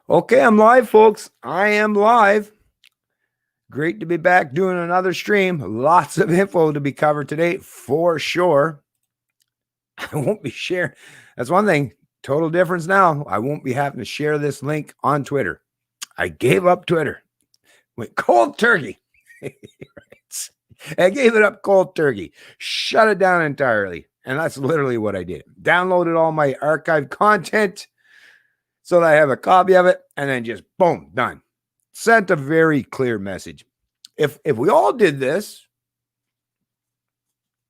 Okay, I'm live, folks. I am live. Great to be back doing another stream. Lots of info to be covered today for sure. I won't be sharing. That's one thing. Total difference now. I won't be having to share this link on Twitter. I gave up Twitter. Went cold turkey. I gave it up cold turkey. Shut it down entirely. And that's literally what I did. Downloaded all my archived content so that I have a copy of it, and then just boom, done. Sent a very clear message. If we all did this,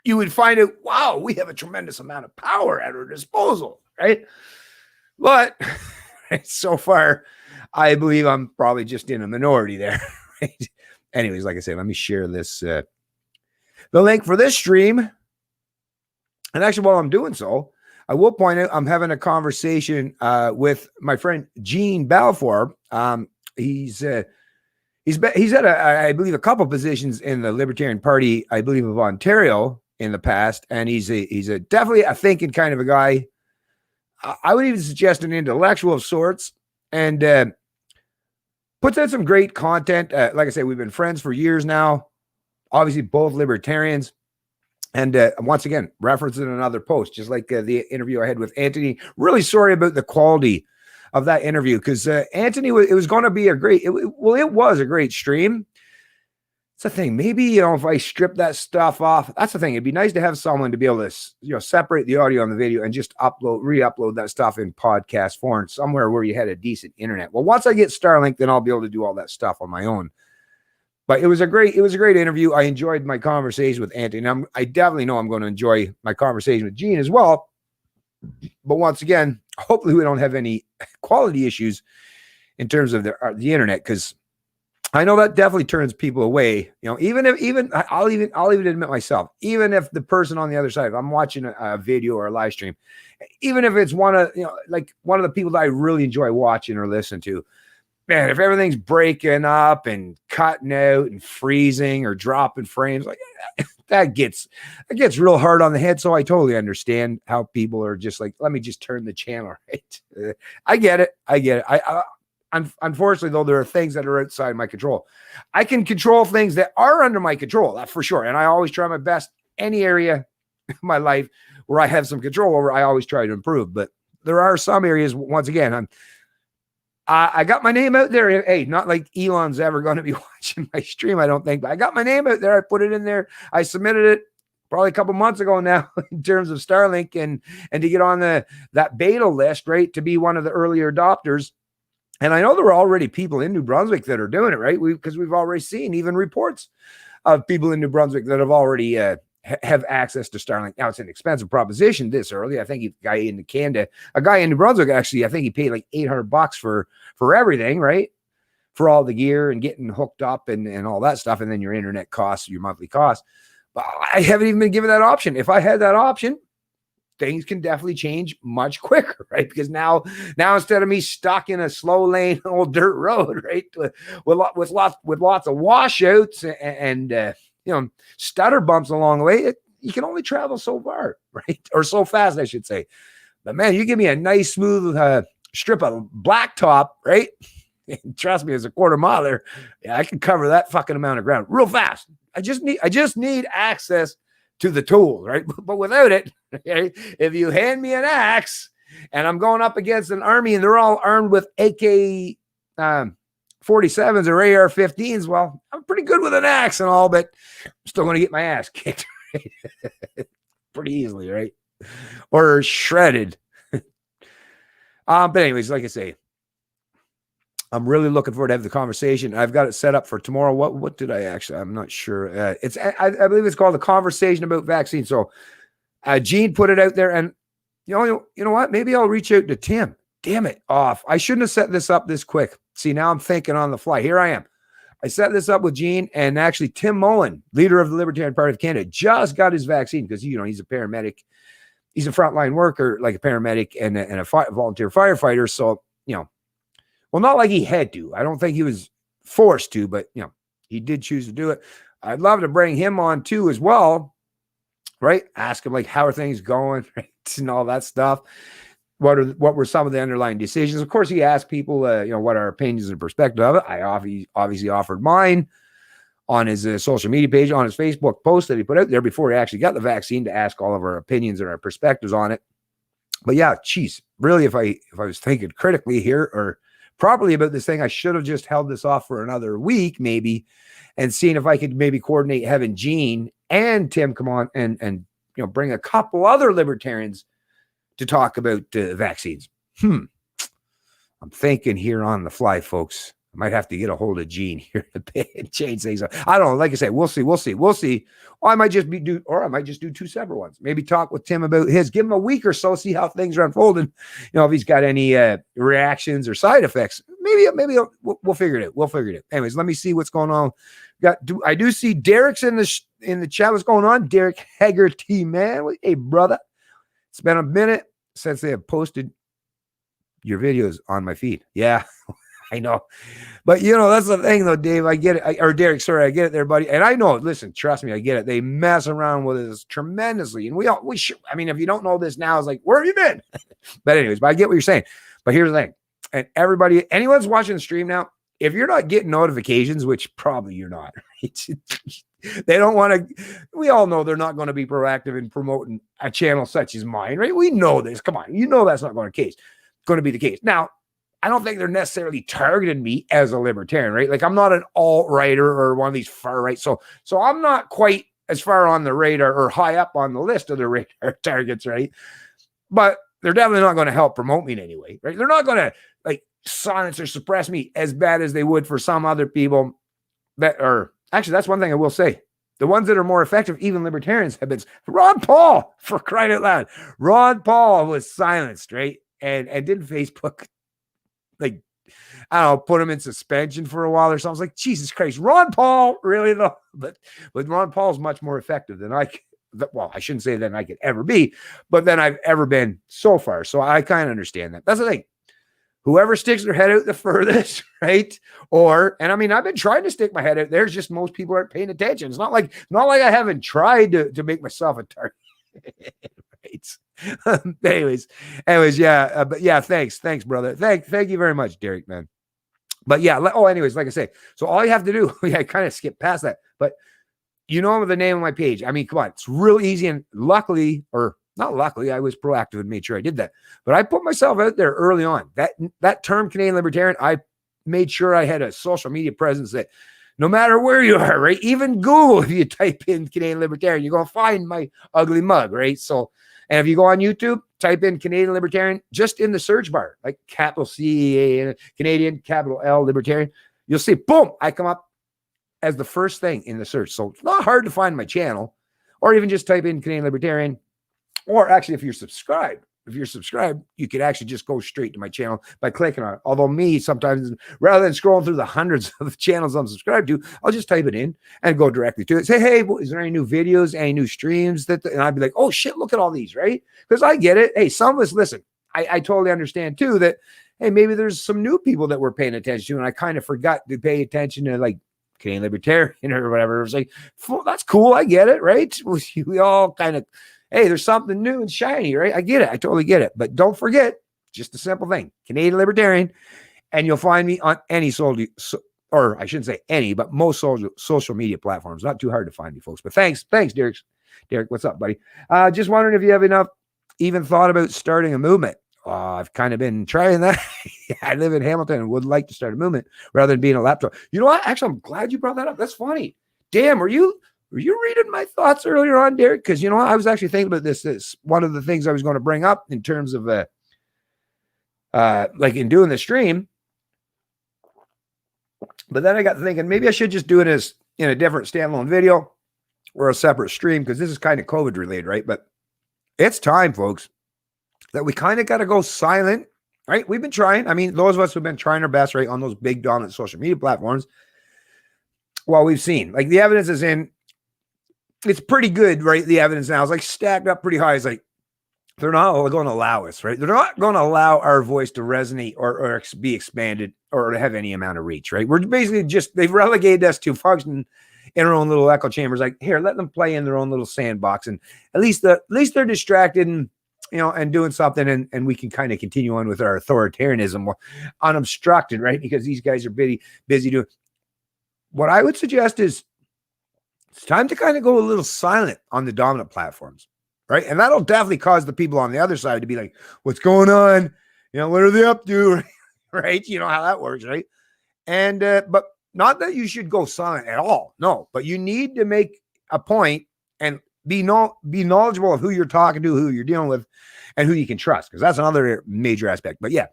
you would find out, wow, we have a tremendous amount of power at our disposal, right? But so far, I believe I'm probably just in a minority there, right? Anyways, like I said, let me share this, the link for this stream. And actually, while I'm doing so, I will point out I'm having a conversation with my friend Gene Balfour. He's had I believe a couple positions in the Libertarian Party, I believe, of Ontario in the past, and he's a definitely a thinking kind of a guy. I would even suggest an intellectual of sorts, and puts out some great content. Like I said, we've been friends for years now. Obviously, both libertarians. And once again, referencing another post, just like the interview I had with Anthony. Really sorry about the quality of that interview, because Anthony, it was going to be a great, it was a great stream. It's the thing. Maybe, if I strip that stuff off, that's the thing. It'd be nice to have someone to be able to, separate the audio and the video and just re-upload that stuff in podcast form somewhere where you had a decent internet. Well, once I get Starlink, then I'll be able to do all that stuff on my own. But it was a great interview. I enjoyed my conversation with Anthony. And I definitely know I'm going to enjoy my conversation with Gene as well. But once again, hopefully we don't have any quality issues in terms of the internet, because I know that definitely turns people away. I'll even admit myself, even if the person on the other side, if I'm watching a video or a live stream, even if it's one of the people that I really enjoy watching or listening to, man, if everything's breaking up and cutting out and freezing or dropping frames, like that gets real hard on the head. So I totally understand how people are just like, let me just turn the channel, right? I get it. Unfortunately, though, there are things that are outside my control. I can control things that are under my control, that's for sure. And I always try my best. Any area of my life where I have some control over, I always try to improve. But there are some areas, once again, I got my name out there. Hey, not like Elon's ever going to be watching my stream, I don't think. But I got my name out there. I put it in there. I submitted it probably a couple months ago now in terms of Starlink and to get on that beta list, right, to be one of the earlier adopters. And I know there are already people in New Brunswick that are doing it, right? Because we've already seen even reports of people in New Brunswick that have already have access to Starlink. Now, it's an expensive proposition this early. I think a guy in New Brunswick, actually, I think he paid like $800 for everything, right? For all the gear and getting hooked up and all that stuff. And then your internet costs, your monthly costs. But I haven't even been given that option. If I had that option, things can definitely change much quicker, right? Because now instead of me stuck in a slow lane old dirt road, right, with lots of washouts and stutter bumps along the way, you can only travel so far, right, or so fast, I should say. But man, you give me a nice smooth strip of blacktop, right? Trust me, as a quarter miler, yeah, I can cover that fucking amount of ground real fast. I just need access to the tools, right? But without it, okay, if you hand me an axe and I'm going up against an army and they're all armed with AK 47s or AR-15s, well, I'm pretty good with an axe and all, but I'm still going to get my ass kicked pretty easily, right? Or shredded. But anyways, like I say, I'm really looking forward to have the conversation. I've got it set up for tomorrow. What did I actually? I'm not sure. I believe it's called the conversation about vaccines. So Gene put it out there, and you know what? Maybe I'll reach out to Tim. Damn it, off. I shouldn't have set this up this quick. See, now I'm thinking on the fly. Here I am. I set this up with Gene, and actually Tim Mullen, leader of the Libertarian Party of Canada, just got his vaccine because he's a paramedic. He's a frontline worker, like a paramedic and a volunteer firefighter. So well, not like he had to. I don't think he was forced to, but he did choose to do it. I'd love to bring him on too as well, right? Ask him like, how are things going, right? And all that stuff. what were some of the underlying decisions. Of course, he asked people, what our opinions and perspective of it. I obviously offered mine on his social media page, on his Facebook post that he put out there before he actually got the vaccine, to ask all of our opinions and our perspectives on it. But yeah, geez, really, if I was thinking critically here or properly about this thing, I should have just held this off for another week, maybe, and seen if I could maybe coordinate having Gene and Tim come on and bring a couple other libertarians to talk about vaccines. I'm thinking here on the fly, folks. I might have to get a hold of Gene here and change things up. I don't know. Like I said, we'll see. Or I might just do two separate ones. Maybe talk with Tim about his. Give him a week or so, see how things are unfolding. If he's got any reactions or side effects, maybe we'll figure it out. We'll figure it out. Anyways, let me see what's going on. I do see Derek's in the chat. What's going on, Derek Haggerty, man? Hey, brother. It's been a minute since they have posted your videos on my feed. Yeah. I know, but that's the thing though, Dave. I get it, or Derek. Sorry, I get it there, buddy. And I know. Listen, trust me, I get it. They mess around with us tremendously, and we should. I mean, if you don't know this now, it's like, where have you been? But anyways, I get what you're saying. But here's the thing, and everybody, anyone's watching the stream now, if you're not getting notifications, which probably you're not, right? They don't want to. We all know they're not going to be proactive in promoting a channel such as mine, right? We know this. Come on, that's not going to be the case. Now, I don't think they're necessarily targeting me as a libertarian, right? Like, I'm not an alt-righter or one of these far right. So I'm not quite as far on the radar or high up on the list of the radar targets, right? But they're definitely not going to help promote me in any way, right? They're not going to silence or suppress me as bad as they would for some other people that are actually, that's one thing I will say. The ones that are more effective, even libertarians, have been Ron Paul, for crying out loud. Ron Paul was silenced, right? And didn't Facebook put him in suspension for a while or something. I was like, Jesus Christ, Ron Paul, really though? But Ron Paul's much more effective than I shouldn't say than I could ever be, but than I've ever been so far. So I kind of understand that. That's the thing. Whoever sticks their head out the furthest, right? And I mean, I've been trying to stick my head out. There's just most people aren't paying attention. It's not like I haven't tried to make myself a target. Right. anyways, yeah. But yeah, thanks, brother. Thank you very much, Derek, man. But yeah, anyways, like I say, so all you have to do, I kind of skipped past that, but the name of my page. I mean, come on, it's real easy. And luckily, or not luckily, I was proactive and made sure I did that. But I put myself out there early on. That term Canadian Libertarian, I made sure I had a social media presence that no matter where you are, right? Even Google, if you type in Canadian Libertarian, you're going to find my ugly mug, right? So, and if you go on YouTube, type in Canadian Libertarian, just in the search bar, like capital C, Canadian, capital L, Libertarian, you'll see, boom, I come up as the first thing in the search. So it's not hard to find my channel, or even just type in Canadian Libertarian. Or actually, if you're subscribed, you could actually just go straight to my channel by clicking on it. Although me, sometimes, rather than scrolling through the hundreds of channels I'm subscribed to, I'll just type it in and go directly to it. Say, hey, is there any new videos, any new streams? And I'd be like, oh, shit, look at all these, right? Because I get it. Hey, some of us, listen, I totally understand, too, that, hey, maybe there's some new people that we're paying attention to, and I kind of forgot to pay attention to, Canadian Libertarian or whatever. It was like, that's cool. I get it, right? We all kind of, hey, there's something new and shiny, right? I get it. I totally get it. But don't forget, just a simple thing, Canadian Libertarian, and you'll find me on any or I shouldn't say any, but most social media platforms. Not too hard to find me, folks. But thanks, Derek. Derek, what's up, buddy? Just wondering if you have even thought about starting a movement. I've kind of been trying that. I live in Hamilton and would like to start a movement rather than being a laptop. You know what? Actually, I'm glad you brought that up. That's funny. Damn, were you reading my thoughts earlier on, Derek? Because, I was actually thinking about this. This one of the things I was going to bring up in terms of, in doing the stream. But then I got thinking maybe I should just do it as in a different standalone video or a separate stream, because this is kind of COVID related, right? But it's time, folks, that we kind of got to go silent, right? We've been trying. I mean, those of us who've been trying our best, right, on those big dominant social media platforms. Well, we've seen the evidence is in. It's pretty good, right? The evidence now is stacked up pretty high. It's they're not going to allow us, right? They're not going to allow our voice to resonate or be expanded or to have any amount of reach, right? We're basically they've relegated us to function in our own little echo chambers. Here, let them play in their own little sandbox, and at least they're distracted and and doing something, and we can kind of continue on with our authoritarianism unobstructed, right? Because these guys are busy doing. What I would suggest is it's time to kind of go a little silent on the dominant platforms, right? And that'll definitely cause the people on the other side to be like, what's going on? What are they up to? Right? You know how that works, right? And, but not that you should go silent at all. No, but you need to make a point and be knowledgeable of who you're talking to, who you're dealing with, and who you can trust, because that's another major aspect. But yeah,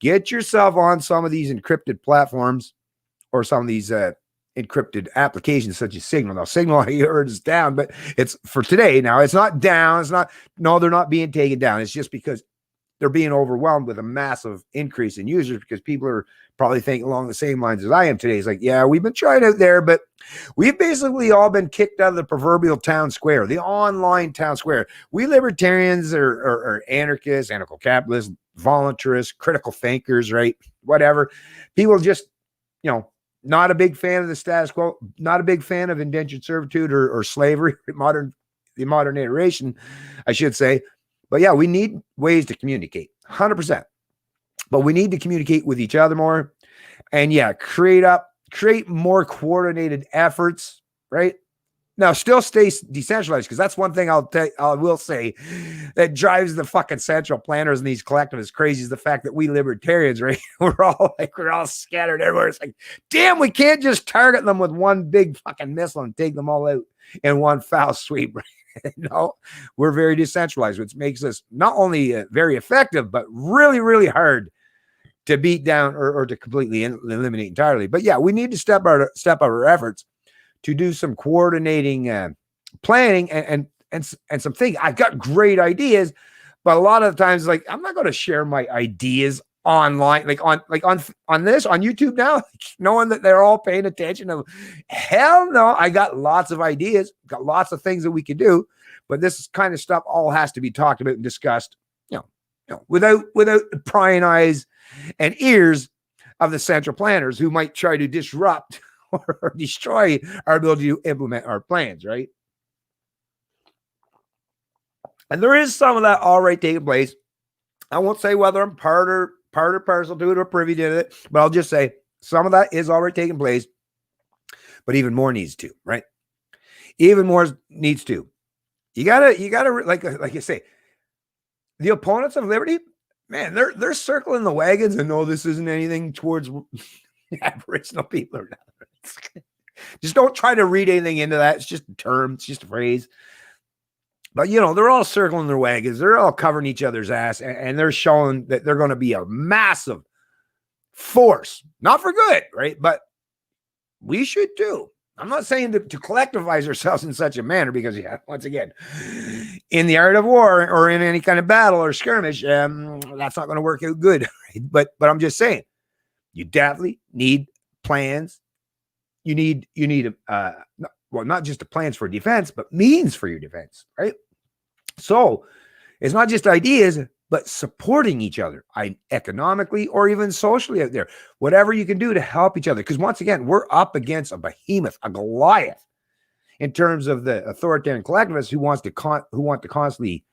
get yourself on some of these encrypted platforms or some of these encrypted applications such as Signal. Now, Signal, I heard, is down, but it's for today. Now, it's not down. They're not being taken down. It's just because they're being overwhelmed with a massive increase in users, because people are probably thinking along the same lines as I am today. It's like, yeah, we've been trying out there, but we've basically all been kicked out of the proverbial town square, the online town square. We libertarians are anarchists, anarcho-capitalists, voluntarists, critical thinkers, right? Whatever. People just, not a big fan of the status quo, not a big fan of indentured servitude or slavery, the modern iteration, I should say. But yeah, we need ways to communicate, 100%. But we need to communicate with each other more, and yeah, create more coordinated efforts, right? Now, still stay decentralized, because that's one thing I will say that drives the fucking central planners and these collectivists crazy, is the fact that we libertarians, right? We're all scattered everywhere. It's like, damn, we can't just target them with one big fucking missile and take them all out in one foul sweep, right? No, we're very decentralized, which makes us not only very effective, but really, really hard to beat down or to completely eliminate entirely. But yeah, we need to step up our efforts to do some coordinating planning and some things. I've got great ideas, but a lot of the times, like, I'm not going to share my ideas online, like on YouTube now, knowing that they're all paying attention. Hell no, I got lots of ideas, got lots of things that we can do, but this kind of stuff all has to be talked about and discussed, without prying eyes and ears of the central planners who might try to disrupt or destroy our ability to implement our plans, right? And there is some of that already taking place. I won't say whether I'm part or parcel to it or privy to it, but I'll just say some of that is already taking place, but even more needs to, right? Even more needs to. You gotta, like I say, the opponents of liberty, man, they're circling the wagons, and no, this isn't anything towards Aboriginal people or not. Just don't try to read anything into that. It's just a term, it's just a phrase. But, they're all circling their wagons. They're all covering each other's ass, and they're showing that they're going to be a massive force. Not for good, right? But we should too. I'm not saying to collectivize ourselves in such a manner, because, yeah, once again, in the art of war or in any kind of battle or skirmish, that's not going to work out good. Right? But I'm just saying, you definitely need plans. You need not just the plans for defense, but means for your defense, right? So it's not just ideas, but supporting each other economically or even socially out there, whatever you can do to help each other. Because once again, we're up against a behemoth, a Goliath, in terms of the authoritarian collectivists who want to constantly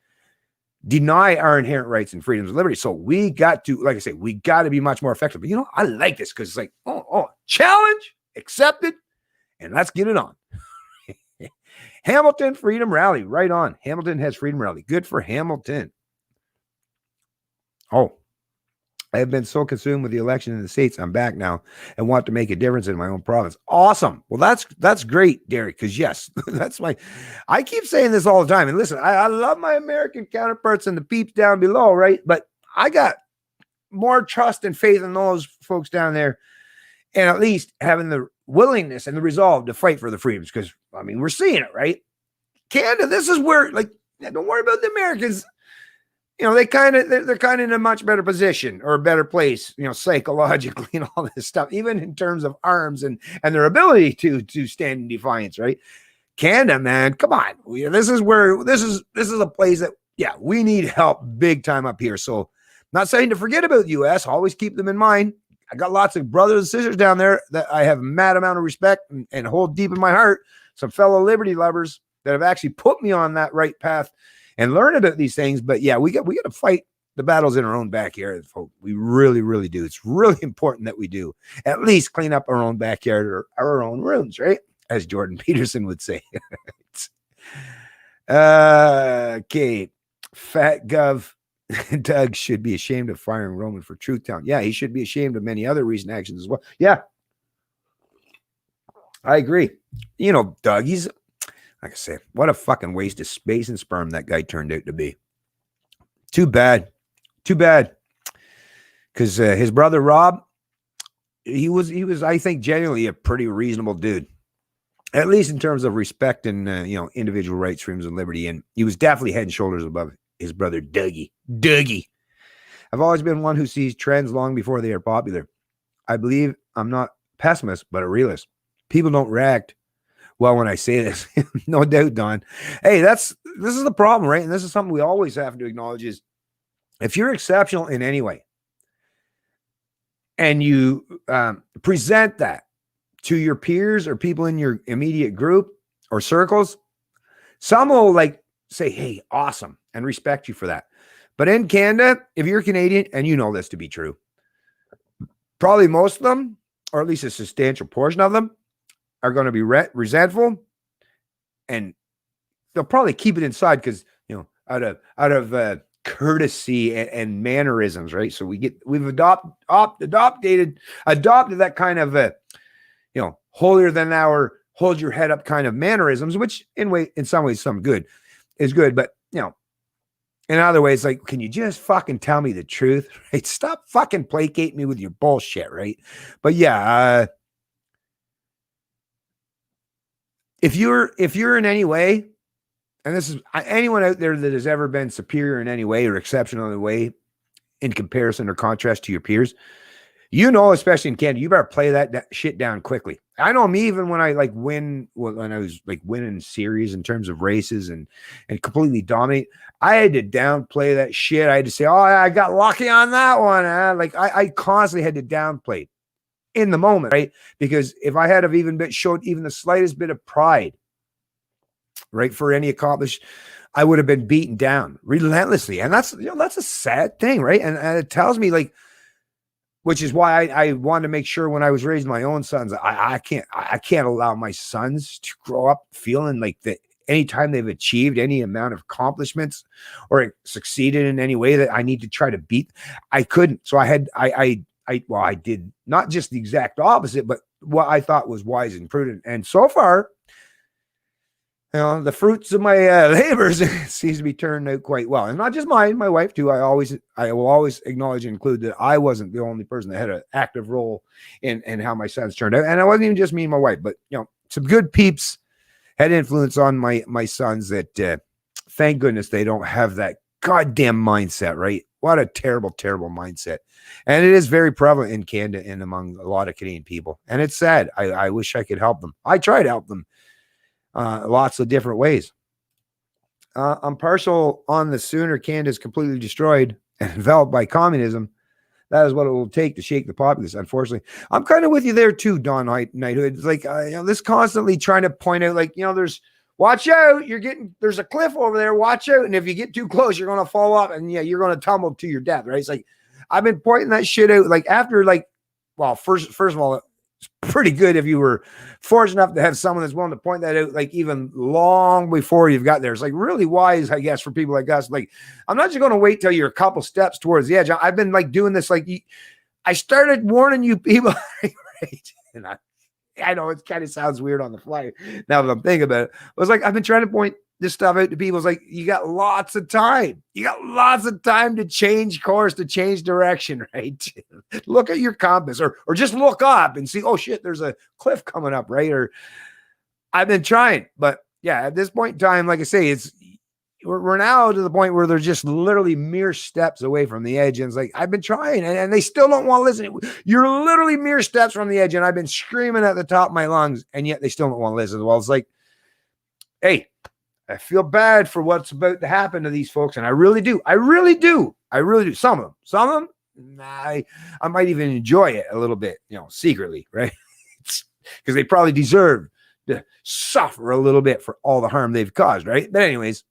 deny our inherent rights and freedoms and liberty. So we got to, like I say, we got to be much more effective. But I like this, because it's like, challenge accepted, and let's get it on. Hamilton Freedom Rally, right on. Hamilton has Freedom Rally. Good for Hamilton. Oh, I have been so consumed with the election in the States. I'm back now and want to make a difference in my own province. Awesome. Well, that's great, Derek, because yes, I keep saying this all the time. And listen, I love my American counterparts and the peeps down below, right? But I got more trust and faith in those folks down there, and at least having the willingness and the resolve to fight for the freedoms, because, we're seeing it, right? Canada, this is where, like, don't worry about the Americans. They're kind of in a much better position or a better place, psychologically and all this stuff, even in terms of arms and their ability to stand in defiance, right? Canada, man, come on. This is a place that, yeah, we need help big time up here. So, not saying to forget about the U.S., always keep them in mind. I got lots of brothers and sisters down there that I have a mad amount of respect and hold deep in my heart. Some fellow liberty lovers that have actually put me on that right path and learn about these things. But yeah, we got to fight the battles in our own backyard, folks. We really, really do. It's really important that we do at least clean up our own backyard or our own rooms, right? As Jordan Peterson would say. Okay. Fat Gov Doug should be ashamed of firing Roman for Truth Town. Yeah, he should be ashamed of many other recent actions as well. Yeah, I agree. You know, Doug, he's, like I said, what a fucking waste of space and sperm that guy turned out to be. Too bad. Too bad. Because his brother Rob, he was, I think, genuinely a pretty reasonable dude, at least in terms of respect and individual rights, freedoms, and liberty. And he was definitely head and shoulders above his brother Dougie. I've always been one who sees trends long before they are popular. I believe I'm not a pessimist, but a realist. People don't react well when I say this. No doubt, Don. Hey, this is the problem, right? And this is something we always have to acknowledge is if you're exceptional in any way and you present that to your peers or people in your immediate group or circles, some will like say, hey, awesome, and respect you for that. But in Canada, if you're Canadian, and you know this to be true, probably most of them, or at least a substantial portion of them, are going to be resentful, and they'll probably keep it inside because, out of courtesy and mannerisms, right? So we've adopted that kind of holier than thou, hold your head up kind of mannerisms, which in some ways some good is good, but in other ways, like, can you just fucking tell me the truth, right? Stop fucking placating me with your bullshit, right? But yeah, if you're in any way, and this is anyone out there that has ever been superior in any way or exceptional in any way in comparison or contrast to your peers, especially in Canada, you better play that shit down quickly. I know me, even when I when I was winning series in terms of races and completely dominate, I had to downplay that shit. I had to say, oh, I got lucky on that one. I constantly had to downplay it in the moment, right? Because if I had showed even the slightest bit of pride, right, for any accomplished, I would have been beaten down relentlessly. And that's a sad thing, right? And it tells me which is why I wanted to make sure when I was raising my own sons, I can't allow my sons to grow up feeling like that anytime they've achieved any amount of accomplishments or succeeded in any way that I need to try to beat. I couldn't. So I did not just the exact opposite, but what I thought was wise and prudent. And so far, the fruits of my labors seems to be turning out quite well. And not just mine, my wife too. I will always acknowledge and include that I wasn't the only person that had an active role in how my sons turned out. And it wasn't even just me and my wife, but some good peeps had influence on my sons that thank goodness they don't have that goddamn mindset, right? What a terrible, terrible mindset. And it is very prevalent in Canada and among a lot of Canadian people. And it's sad. I wish I could help them. I try to help them lots of different ways. I'm partial on the sooner Canada is completely destroyed and enveloped by communism, that is what it will take to shake the populace. Unfortunately, I'm kind of with you there too, Don Knighthood. It's like this constantly trying to point out, there's watch out, there's a cliff over there, watch out, and if you get too close, you're gonna fall off, and you're gonna tumble to your death. Right? It's like I've been pointing that shit out. First of all, it's pretty good if you were fortunate enough to have someone that's willing to point that out, even long before you've got there. It's really wise, I guess, for people like us. I'm not just going to wait till you're a couple steps towards the edge. I've been doing this. I started warning you people. Right? And I know it kind of sounds weird on the fly now that I'm thinking about it. It was I've been trying to point this stuff out to people. It's you got lots of time. You got lots of time to change course, to change direction, right? Look at your compass or just look up and see, oh shit, there's a cliff coming up, right? Or I've been trying, but yeah, at this point in time, like I say, we're now to the point where they're just literally mere steps away from the edge. And it's I've been trying and they still don't want to listen. You're literally mere steps from the edge. And I've been screaming at the top of my lungs and yet they still don't want to listen. Well, it's hey, I feel bad for what's about to happen to these folks. And I really do. I really do. Some of them, I might even enjoy it a little bit, secretly, right? Because they probably deserve to suffer a little bit for all the harm they've caused, right? But anyways,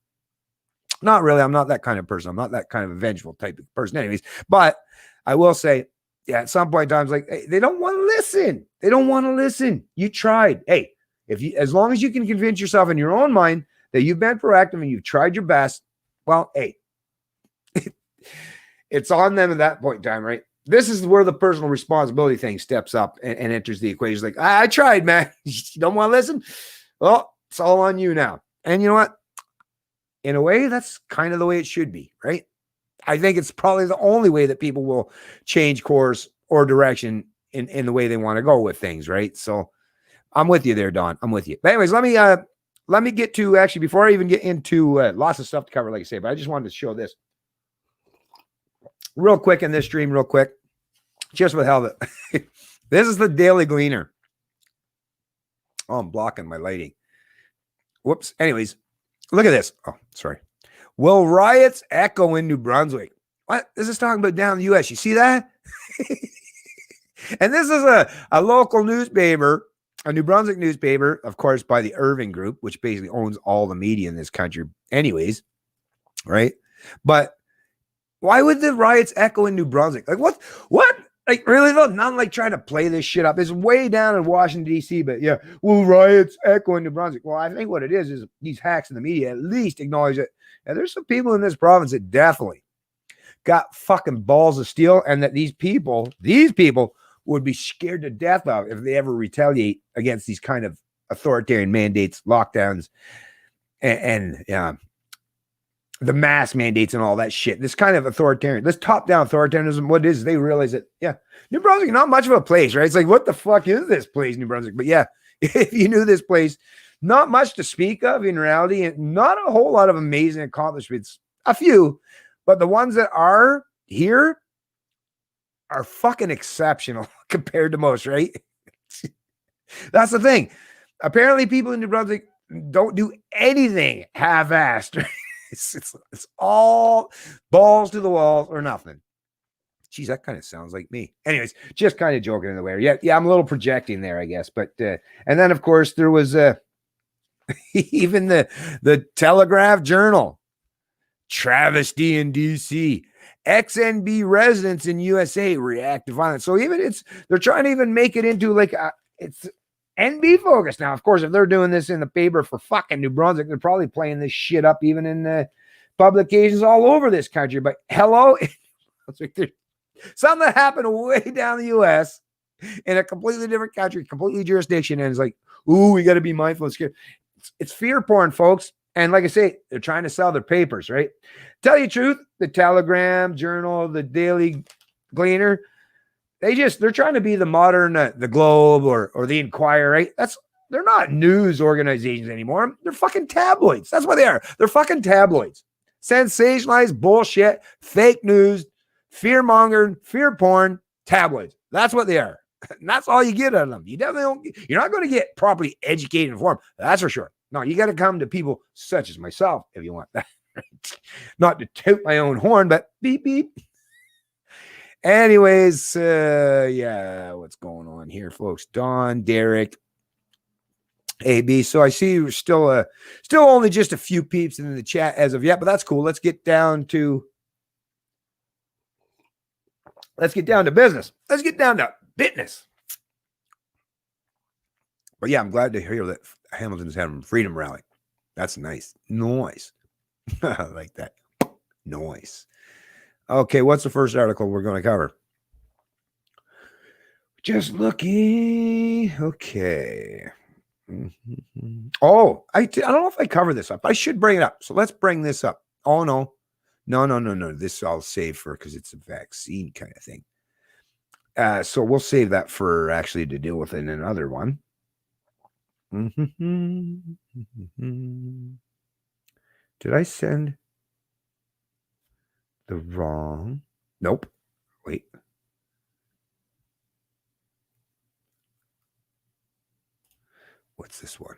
Not really. I'm not that kind of person. I'm not that kind of a vengeful type of person, anyways. But I will say, yeah, at some point in time, it's like, hey, they don't want to listen. They don't want to listen. You tried. Hey, if you, as long as you can convince yourself in your own mind that you've been proactive and you've tried your best, well, hey, it's on them at that point in time, right? This is where the personal responsibility thing steps up and enters the equation. It's like, I tried, man. You don't want to listen? Well, it's all on you now. And you know what? In a way, that's kind of the way it should be, right? I think it's probably the only way that people will change course or direction in the way they want to go with things, right? So I'm with you there, Don. I'm with you. But anyways, let me get to, actually, before I even get into lots of stuff to cover, like I say, but I just wanted to show this real quick in this stream, real quick, just with hell. This is the Daily Gleaner. Oh, I'm blocking my lighting. Whoops. Anyways, look at this. Oh, sorry. Will riots echo in New Brunswick? What? This is talking about down in the U.S. You see that? And this is a local newspaper, a New Brunswick newspaper, of course, by the Irving Group, which basically owns all the media in this country anyways, right? But why would the riots echo in New Brunswick? Like, what? Like, really, though? Not like trying to play this shit up. It's way down in Washington, D.C., but yeah, will riots echo in New Brunswick? Well, I think what it is these hacks in the media at least acknowledge that there's some people in this province that definitely got fucking balls of steel, and that these people would be scared to death of if they ever retaliate against these kind of authoritarian mandates, lockdowns, and the mask mandates and all that shit. This kind of authoritarian, this top-down authoritarianism, what it is, they realize that, yeah, New Brunswick, not much of a place, right? It's like, what the fuck is this place, New Brunswick? But yeah, if you knew this place, not much to speak of in reality, and not a whole lot of amazing accomplishments. A few, but the ones that are here are fucking exceptional compared to most, right? That's the thing. Apparently, people in New Brunswick don't do anything half-assed. It's all balls to the wall or nothing. Geez, that kind of sounds like me. Anyways, just kind of joking in the way. Yeah, I'm a little projecting there, I guess. But and then of course there was even the Telegraph Journal, travesty in DC. XNB residents in USA react to violence. So even they're trying to even make it into like it's NB focus now. Of course, if they're doing this in the paper for fucking New Brunswick, they're probably playing this shit up even in the publications all over this country. But hello, something that happened way down the U.S. in a completely different country, completely jurisdiction, and it's like, ooh, we got to be mindful and scared. It's fear porn, folks. And like I say, they're trying to sell their papers, right? Tell you the truth, the Telegram Journal, the Daily Gleaner, they're trying to be the modern, the Globe or the Inquirer, right? They're not news organizations anymore. They're fucking tabloids. That's what they are. They're fucking tabloids. Sensationalized bullshit, fake news, fear mongering, fear porn, tabloids. That's what they are. And that's all you get out of them. You definitely you're not going to get properly educated and informed. That's for sure. No, you got to come to people such as myself if you want that. Not to toot my own horn, but beep, beep. Anyways, yeah, what's going on here, folks? Don, Derek, AB. So I see we're still only just a few peeps in the chat as of yet, but that's cool. Let's get down to business. Let's get down to business. But yeah, I'm glad to hear that Hamilton's having a freedom rally. That's nice. Noise. I like that. Noise. Okay, what's the first article we're going to cover? Just looking. Okay. Mm-hmm. Oh, I don't know if I cover this up. I should bring it up. So let's bring this up. Oh, no. No. This I'll save for because it's a vaccine kind of thing. So we'll save that for actually to deal with in another one. Did I send the wrong? Nope. Wait. What's this one?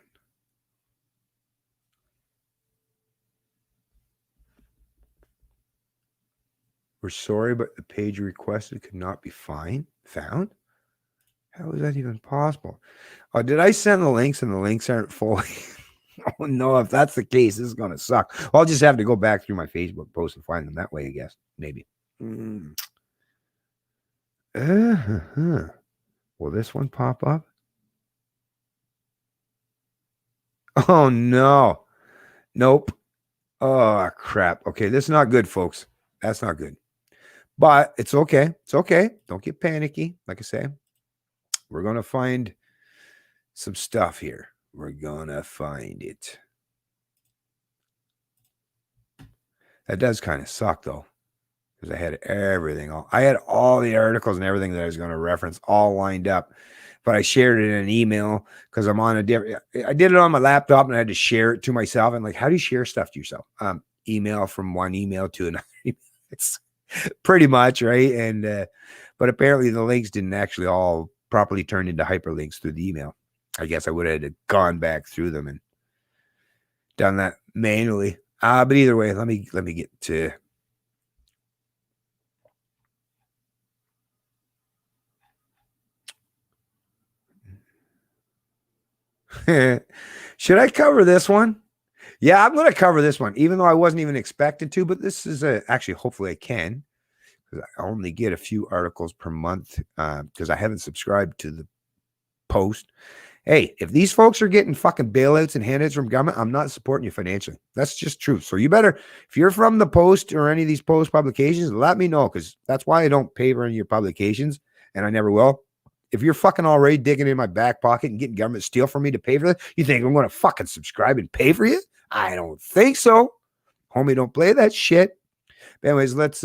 We're sorry, but the page requested could not be found. How is that even possible? Oh, did I send the links and the links aren't fully? Oh, no, if that's the case, this is going to suck. I'll just have to go back through my Facebook post and find them that way, I guess. Maybe. Will this one pop up? Oh, no. Nope. Oh, crap. Okay, this is not good, folks. That's not good. But it's okay. It's okay. Don't get panicky. Like I say, we're going to find some stuff here. We're going to find it. That does kind of suck, though, because I had everything. I had all the articles and everything that I was going to reference all lined up. But I shared it in an email because I'm on a different. I did it on my laptop and I had to share it to myself. And like, how do you share stuff to yourself? Email from one email to another. It's pretty much right. And but apparently the links didn't actually all properly turn into hyperlinks through the email. I guess I would have gone back through them and done that manually. But either way, let me get to. Should I cover this one? Yeah, I'm going to cover this one, even though I wasn't even expected to. But this is actually, hopefully, I can, because I only get a few articles per month because I haven't subscribed to the Post. Hey, if these folks are getting fucking bailouts and handouts from government, I'm not supporting you financially. That's just true. So you better, if you're from the Post or any of these Post publications, let me know, because that's why I don't pay for any of your publications, and I never will. If you're fucking already digging in my back pocket and getting government steal from me to pay for that, you think I'm going to fucking subscribe and pay for you? I don't think so. Homie, don't play that shit. But anyways, let's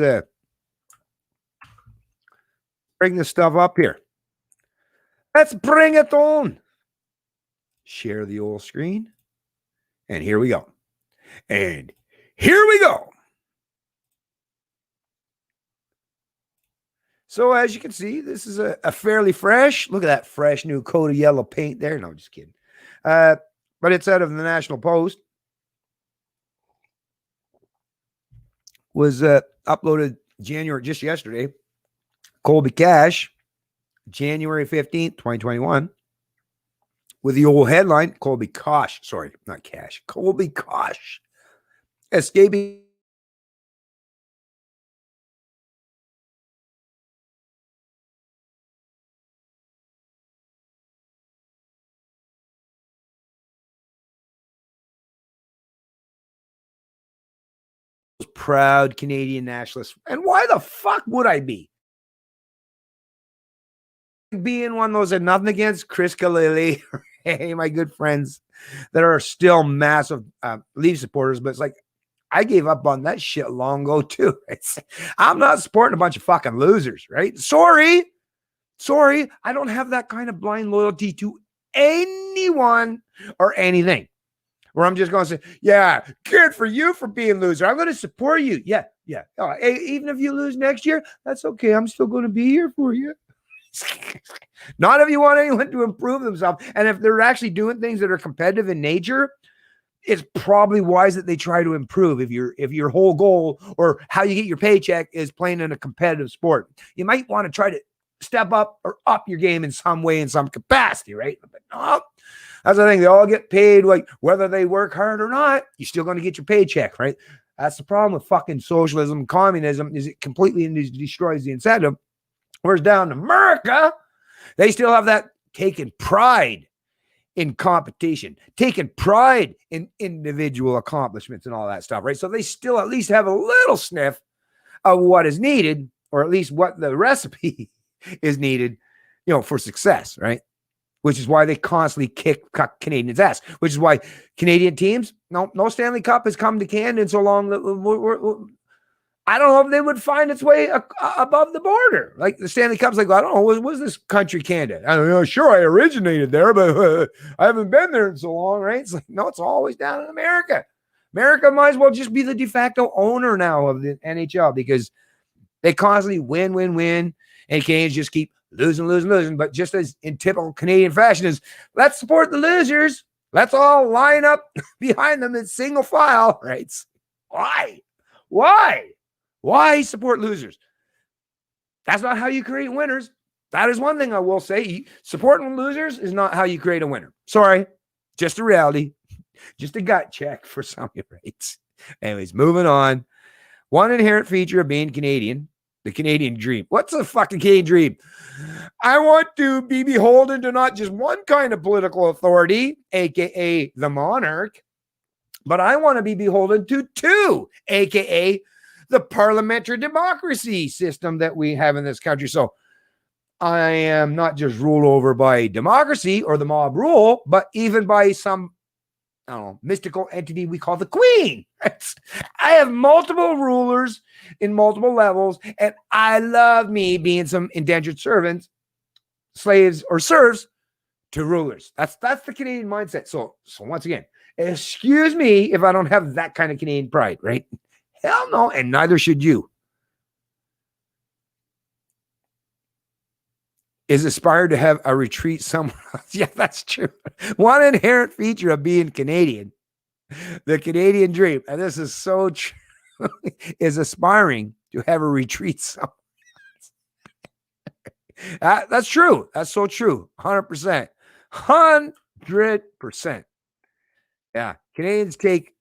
bring this stuff up here. Let's bring it on. Share the old screen. And here we go. And here we go. So as you can see, this is a fairly fresh, look at that fresh new coat of yellow paint there. No, just kidding. But it's out of the National Post. Was uploaded just yesterday. Colby Cash, January 15th, 2021. With the old headline, Colby Kosh. Sorry, not Cash. Colby Kosh. Escaping proud Canadian nationalist. And why the fuck would I be? Being one of those that nothing against Chris Kalili, hey, my good friends that are still massive Leaf supporters, but it's like, I gave up on that shit long ago too. I'm not supporting a bunch of fucking losers, right? Sorry. I don't have that kind of blind loyalty to anyone or anything where I'm just going to say, yeah, good for you for being a loser. I'm going to support you. Yeah. Hey, even if you lose next year, that's okay. I'm still going to be here for you. Not if you want anyone to improve themselves. And if they're actually doing things that are competitive in nature, it's probably wise that they try to improve. If your whole goal or how you get your paycheck is playing in a competitive sport, you might want to try to step up or up your game in some way, in some capacity, right? But no, that's the thing. They all get paid, like whether they work hard or not, you're still going to get your paycheck, right? That's the problem with fucking socialism and communism, is it completely destroys the incentive. Whereas down in America, they still have that taking pride in competition, taking pride in individual accomplishments and all that stuff, right? So they still at least have a little sniff of what is needed, or at least what the recipe is needed, for success, right? Which is why they constantly kick Canadians' ass, which is why Canadian teams, no Stanley Cup has come to Canada in so long that I don't know if they would find its way above the border. Like the Stanley Cup's like, I don't know, what's this country, Canada? I don't know. Sure, I originated there, but I haven't been there in so long, right? It's like, no, it's always down in America. America might as well just be the de facto owner now of the NHL, because they constantly win, and Canadians just keep losing. But just as in typical Canadian fashion is, let's support the losers. Let's all line up behind them in single file, right? Why support losers? That's not how you create winners. That is one thing I will say. Supporting losers is not how you create a winner. Sorry, just a reality. Just a gut check for some of your rights. Anyways, moving on. One inherent feature of being Canadian, the Canadian dream. What's the fucking Canadian dream? I want to be beholden to not just one kind of political authority, aka the monarch, but I want to be beholden to two, aka the parliamentary democracy system that we have in this country. So I am not just ruled over by democracy or the mob rule, but even by some, I don't know, mystical entity we call the Queen. I have multiple rulers in multiple levels, and I love me being some indentured servants, slaves, or serfs to rulers. That's the Canadian mindset. So once again, excuse me if I don't have that kind of Canadian pride, right? Hell no, and neither should you. Is aspire to have a retreat somewhere else. Yeah, that's true. One inherent feature of being Canadian, the Canadian dream, and this is so true, is aspiring to have a retreat somewhere else. That's true. That's so true. 100%. 100%. Yeah. Canadians take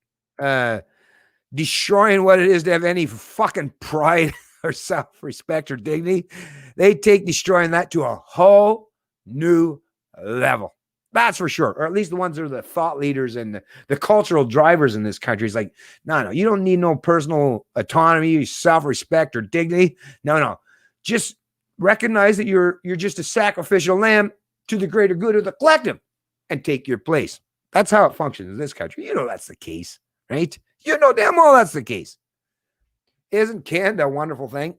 destroying what it is to have any fucking pride or self-respect or dignity. They take destroying that to a whole new level. That's for sure. Or at least the ones that are the thought leaders and the cultural drivers in this country. It's like, no, you don't need no personal autonomy, self-respect, or dignity. No. Just recognize that you're just a sacrificial lamb to the greater good of the collective and take your place. That's how it functions in this country. You know that's the case, right? You know damn well that's the case. Isn't Canada a wonderful thing?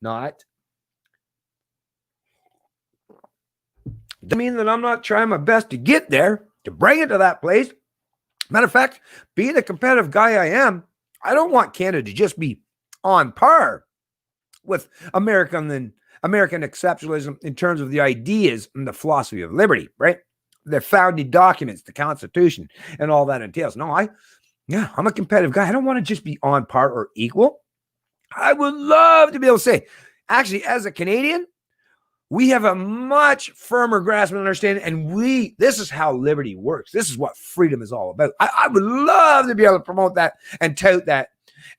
Not. Doesn't mean that I'm not trying my best to get there, to bring it to that place. Matter of fact, being the competitive guy I am, I don't want Canada to just be on par with American exceptionalism in terms of the ideas and the philosophy of liberty, right? The founding documents, the Constitution, and all that entails. No, I'm a competitive guy. I don't want to just be on par or equal. I would love to be able to say, actually, as a Canadian, we have a much firmer grasp and understanding, and this is how liberty works. This is what freedom is all about. I would love to be able to promote that and tout that,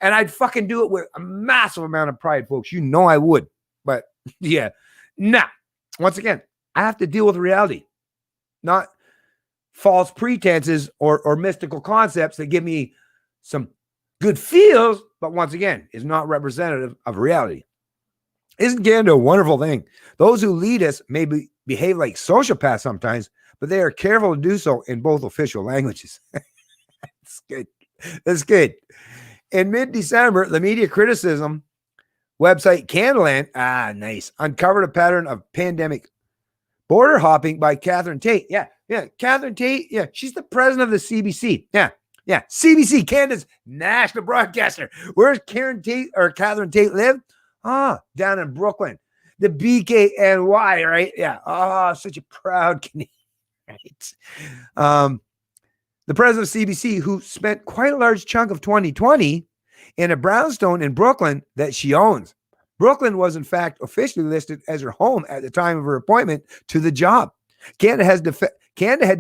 and I'd fucking do it with a massive amount of pride, folks. You know I would, but yeah. Now, once again, I have to deal with reality, not false pretenses or mystical concepts that give me some good feels, but once again, is not representative of reality. Isn't Canada a wonderful thing? Those who lead us may behave like sociopaths sometimes, but they are careful to do so in both official languages. That's good. That's good. In mid-December, the media criticism website Canadaland, nice, uncovered a pattern of pandemic border hopping by Catherine Tate. Yeah. Catherine Tate, yeah, she's the president of the CBC. Yeah. CBC, Canada's national broadcaster. Where's Catherine Tate live? Down in Brooklyn. The BKNY, right? Yeah. Such a proud Canadian, right? The president of CBC, who spent quite a large chunk of 2020 in a brownstone in Brooklyn that she owns. Brooklyn was, in fact, officially listed as her home at the time of her appointment to the job. Canada had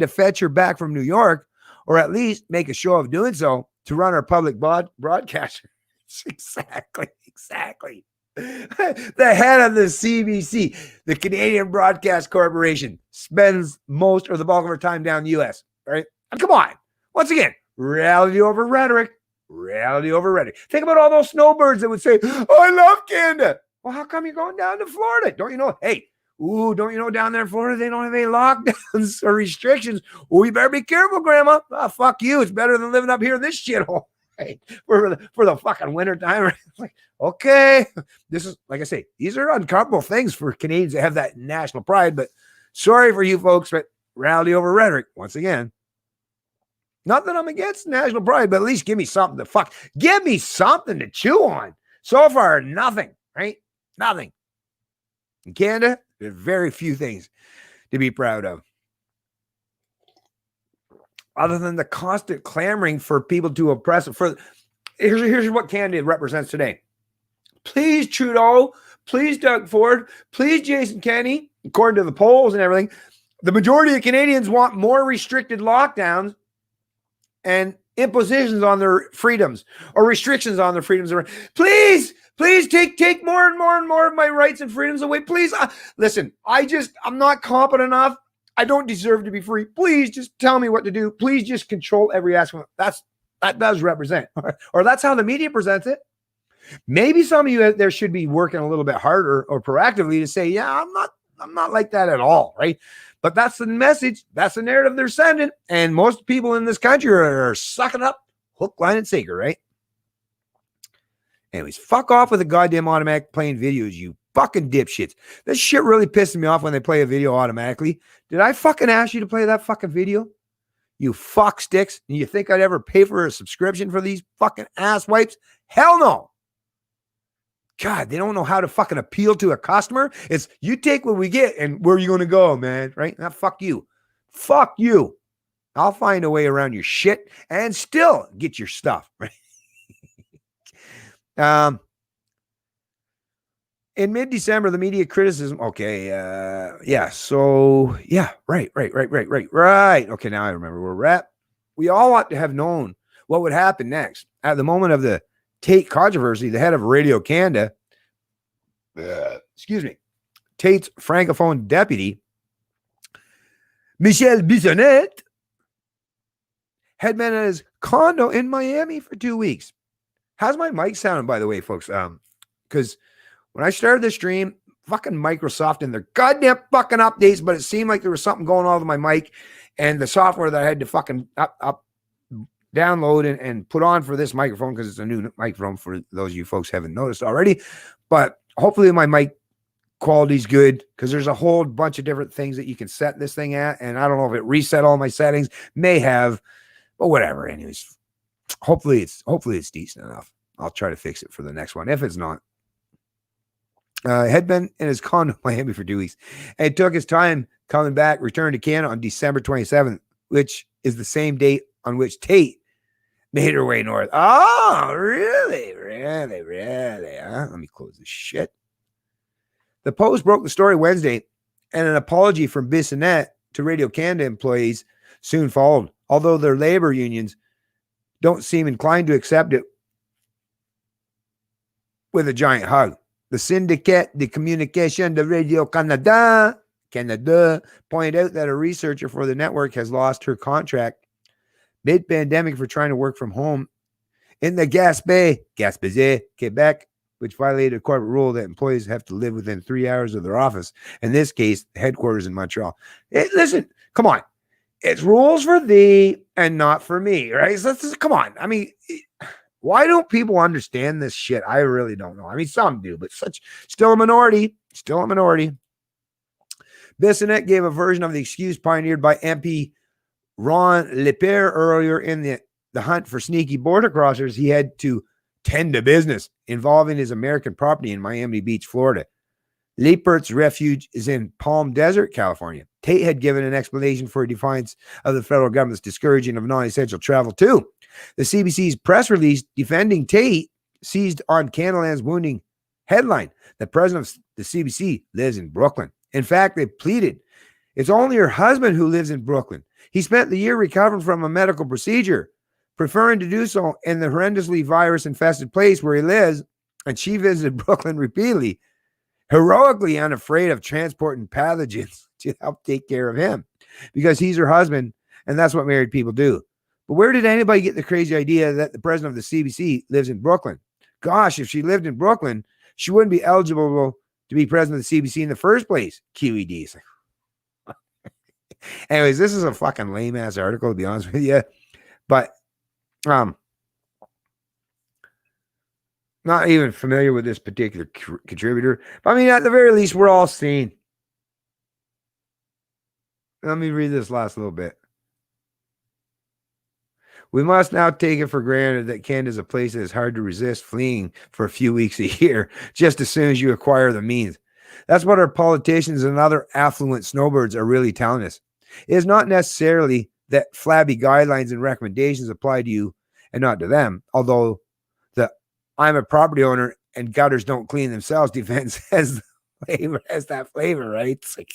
to fetch her back from New York, or at least make a show of doing so, to run our public broadcaster. Exactly. The head of the CBC, the Canadian Broadcast Corporation, spends most or the bulk of her time down the U.S., right? And come on. Once again, reality over rhetoric. Think about all those snowbirds that would say, I love Canada. Well, how come you're going down to Florida? Don't you know down there in Florida, they don't have any lockdowns or restrictions? Oh, you better be careful, Grandma. Fuck you. It's better than living up here in this shithole. Right? For the fucking winter time. Like, okay. This is, like I say, these are uncomfortable things for Canadians that have that national pride, but sorry for you folks, but reality over rhetoric, once again. Not that I'm against national pride, but at least give me something to chew on. So far, nothing, right? Nothing. In Canada, there's very few things to be proud of, other than the constant clamoring for people to oppress it. Here's what Canada represents today. Please, Trudeau. Please, Doug Ford. Please, Jason Kenney. According to the polls and everything, the majority of Canadians want more restricted lockdowns and impositions on their freedoms or restrictions on their freedoms. Please take more and more and more of my rights and freedoms away. Please. Listen, I'm not competent enough. I don't deserve to be free. Please just tell me what to do. Please just control every aspect. That does represent, or that's how the media presents it. Maybe some of you out there should be working a little bit harder or proactively to say, yeah, I'm not like that at all, right? But that's the message. That's the narrative they're sending. And most people in this country are sucking up hook, line, and sinker, right? Anyways, fuck off with the goddamn automatic playing videos, you fucking dipshits. This shit really pisses me off when they play a video automatically. Did I fucking ask you to play that fucking video? You fuck sticks. And you think I'd ever pay for a subscription for these fucking ass wipes? Hell no. God, they don't know how to fucking appeal to a customer. It's you take what we get and where are you going to go, man? Right? Now, fuck you. Fuck you. I'll find a way around your shit and still get your stuff. Right? In mid-December, the media criticism. Okay. Yeah. So yeah. Right. Okay. Now I remember where we're at. We all ought to have known what would happen next. At the moment of the Tate controversy, the head of Radio Canada, Tate's francophone deputy, Michel Bissonnette, had been at his condo in Miami for 2 weeks. How's my mic sounding, by the way, folks? Because when I started the stream, fucking Microsoft and their goddamn fucking updates, but it seemed like there was something going on with my mic and the software that I had to fucking download and put on for this microphone, because it's a new microphone for those of you folks haven't noticed already. But hopefully my mic quality's good, because there's a whole bunch of different things that you can set this thing at, and I don't know if it reset all my settings. May have, but whatever. Anyways, hopefully it's decent enough. I'll try to fix it for the next one if it's not. Had been in his condo in Miami for 2 weeks, and took his time coming back, returned to Canada on December 27th, which is the same date on which Tate made her way north. Oh, really? Huh? Let me close this shit. The Post broke the story Wednesday, and an apology from Bissonnette to Radio Canada employees soon followed, although their labor unions don't seem inclined to accept it with a giant hug. The Syndicat de Communication de Radio Canada pointed out that a researcher for the network has lost her contract mid-pandemic for trying to work from home in the Gaspé, Quebec, which violated a corporate rule that employees have to live within 3 hours of their office. In this case, headquarters in Montreal. Listen, come on. It's rules for thee and not for me, right? So come on. I mean, why don't people understand this shit? I really don't know. I mean, some do, but still a minority. Bissonnette gave a version of the excuse pioneered by MP Ron Lepere earlier in the hunt for sneaky border crossers. He had to tend to business involving his American property in Miami Beach, Florida. Lepert's refuge is in Palm Desert, California. Tate had given an explanation for a defiance of the federal government's discouraging of non-essential travel too. The CBC's press release defending Tate seized on Canadaland's wounding headline. The president of the CBC lives in Brooklyn. In fact, they pleaded it's only her husband who lives in Brooklyn. He spent the year recovering from a medical procedure, preferring to do so in the horrendously virus-infested place where he lives, and she visited Brooklyn repeatedly, heroically unafraid of transporting pathogens to help take care of him, because he's her husband, and that's what married people do. But where did anybody get the crazy idea that the president of the CBC lives in Brooklyn? Gosh, if she lived in Brooklyn, she wouldn't be eligible to be president of the CBC in the first place. QED. Anyways, this is a fucking lame-ass article, to be honest with you. But not even familiar with this particular contributor. But I mean, at the very least, we're all seeing. Let me read this last little bit. We must now take it for granted that Canada is a place that is hard to resist fleeing for a few weeks a year, just as soon as you acquire the means. That's what our politicians and other affluent snowbirds are really telling us. It is not necessarily that flabby guidelines and recommendations apply to you and not to them, although the I'm a property owner and gutters don't clean themselves defense has flavor has that flavor, right? It's like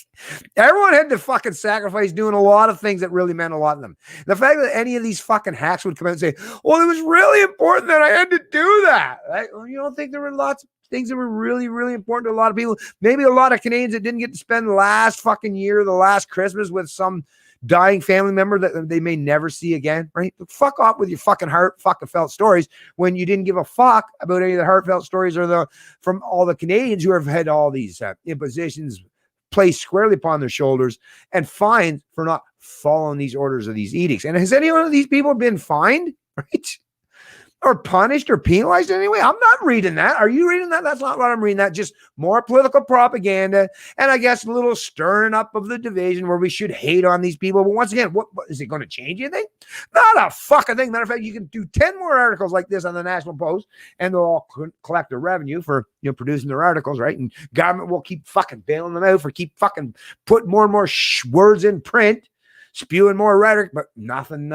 everyone had to fucking sacrifice doing a lot of things that really meant a lot to them. The fact that any of these fucking hacks would come out and say, well, it was really important that I had to do that. Right? Well, you don't think there were lots of things that were really, really important to a lot of people? Maybe a lot of Canadians that didn't get to spend the last fucking year, the last Christmas with some dying family member that they may never see again, right? Fuck off with your fucking fucking felt stories when you didn't give a fuck about any of the heartfelt stories or from all the Canadians who have had all these impositions placed squarely upon their shoulders and fined for not following these orders or these edicts. And has any one of these people been fined, right? Or punished or penalized anyway? I'm not reading that. Are you reading that? That's not what I'm reading. That just more political propaganda, and I guess a little stirring up of the division where we should hate on these people. But once again, what is it going to change anything? Not a fucking thing. Matter of fact, you can do 10 more articles like this on the National Post, and they'll all collect their revenue for producing their articles, right? And government will keep fucking bailing them out for keep fucking putting more and more words in print, spewing more rhetoric, but nothing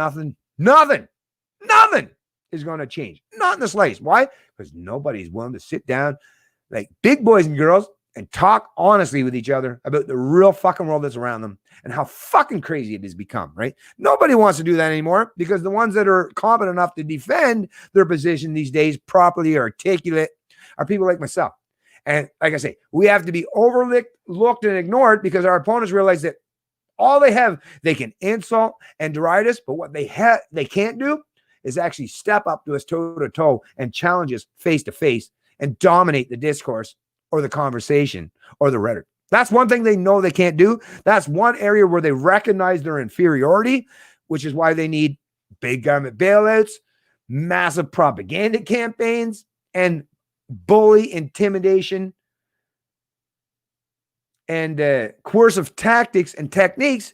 is going to change. Not in the slightest. Why? Because nobody's willing to sit down like big boys and girls and talk honestly with each other about the real fucking world that's around them and how fucking crazy it has become, right? Nobody wants to do that anymore because the ones that are competent enough to defend their position these days, properly articulate, are people like myself. And like I say, we have to be overlooked and ignored because our opponents realize that all they have, they can insult and deride us, but what they can't do is actually step up to us toe-to-toe and challenge us face-to-face and dominate the discourse or the conversation or the rhetoric. That's one thing they know they can't do. That's one area where they recognize their inferiority, which is why they need big government bailouts, massive propaganda campaigns, and bully, intimidation, and coercive tactics and techniques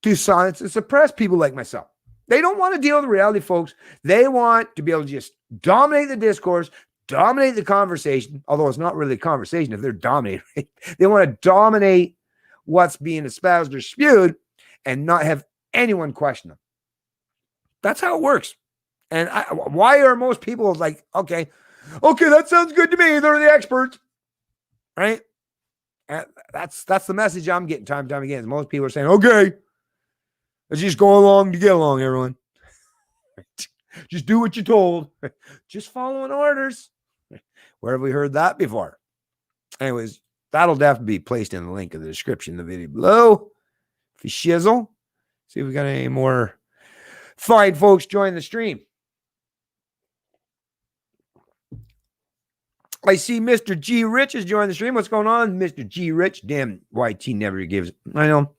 to silence and suppress people like myself. They don't want to deal with the reality, folks. They want to be able to just dominate the discourse, dominate the conversation, although it's not really a conversation if they're dominating. Right? They want to dominate what's being espoused or spewed and not have anyone question them. That's how it works. And why are most people like, okay, that sounds good to me. They're the experts, right? And that's the message I'm getting time and time again. Most people are saying, okay, let's just go along to get along, everyone. Just do what you're told. Just following orders. Where have we heard that before? Anyways, that'll definitely be placed in the link in the description of the video below. If you shizzle, see if we got any more fine folks join the stream. I see Mr. G. Rich has joined the stream. What's going on, Mr. G. Rich? Damn, YT never gives. I know.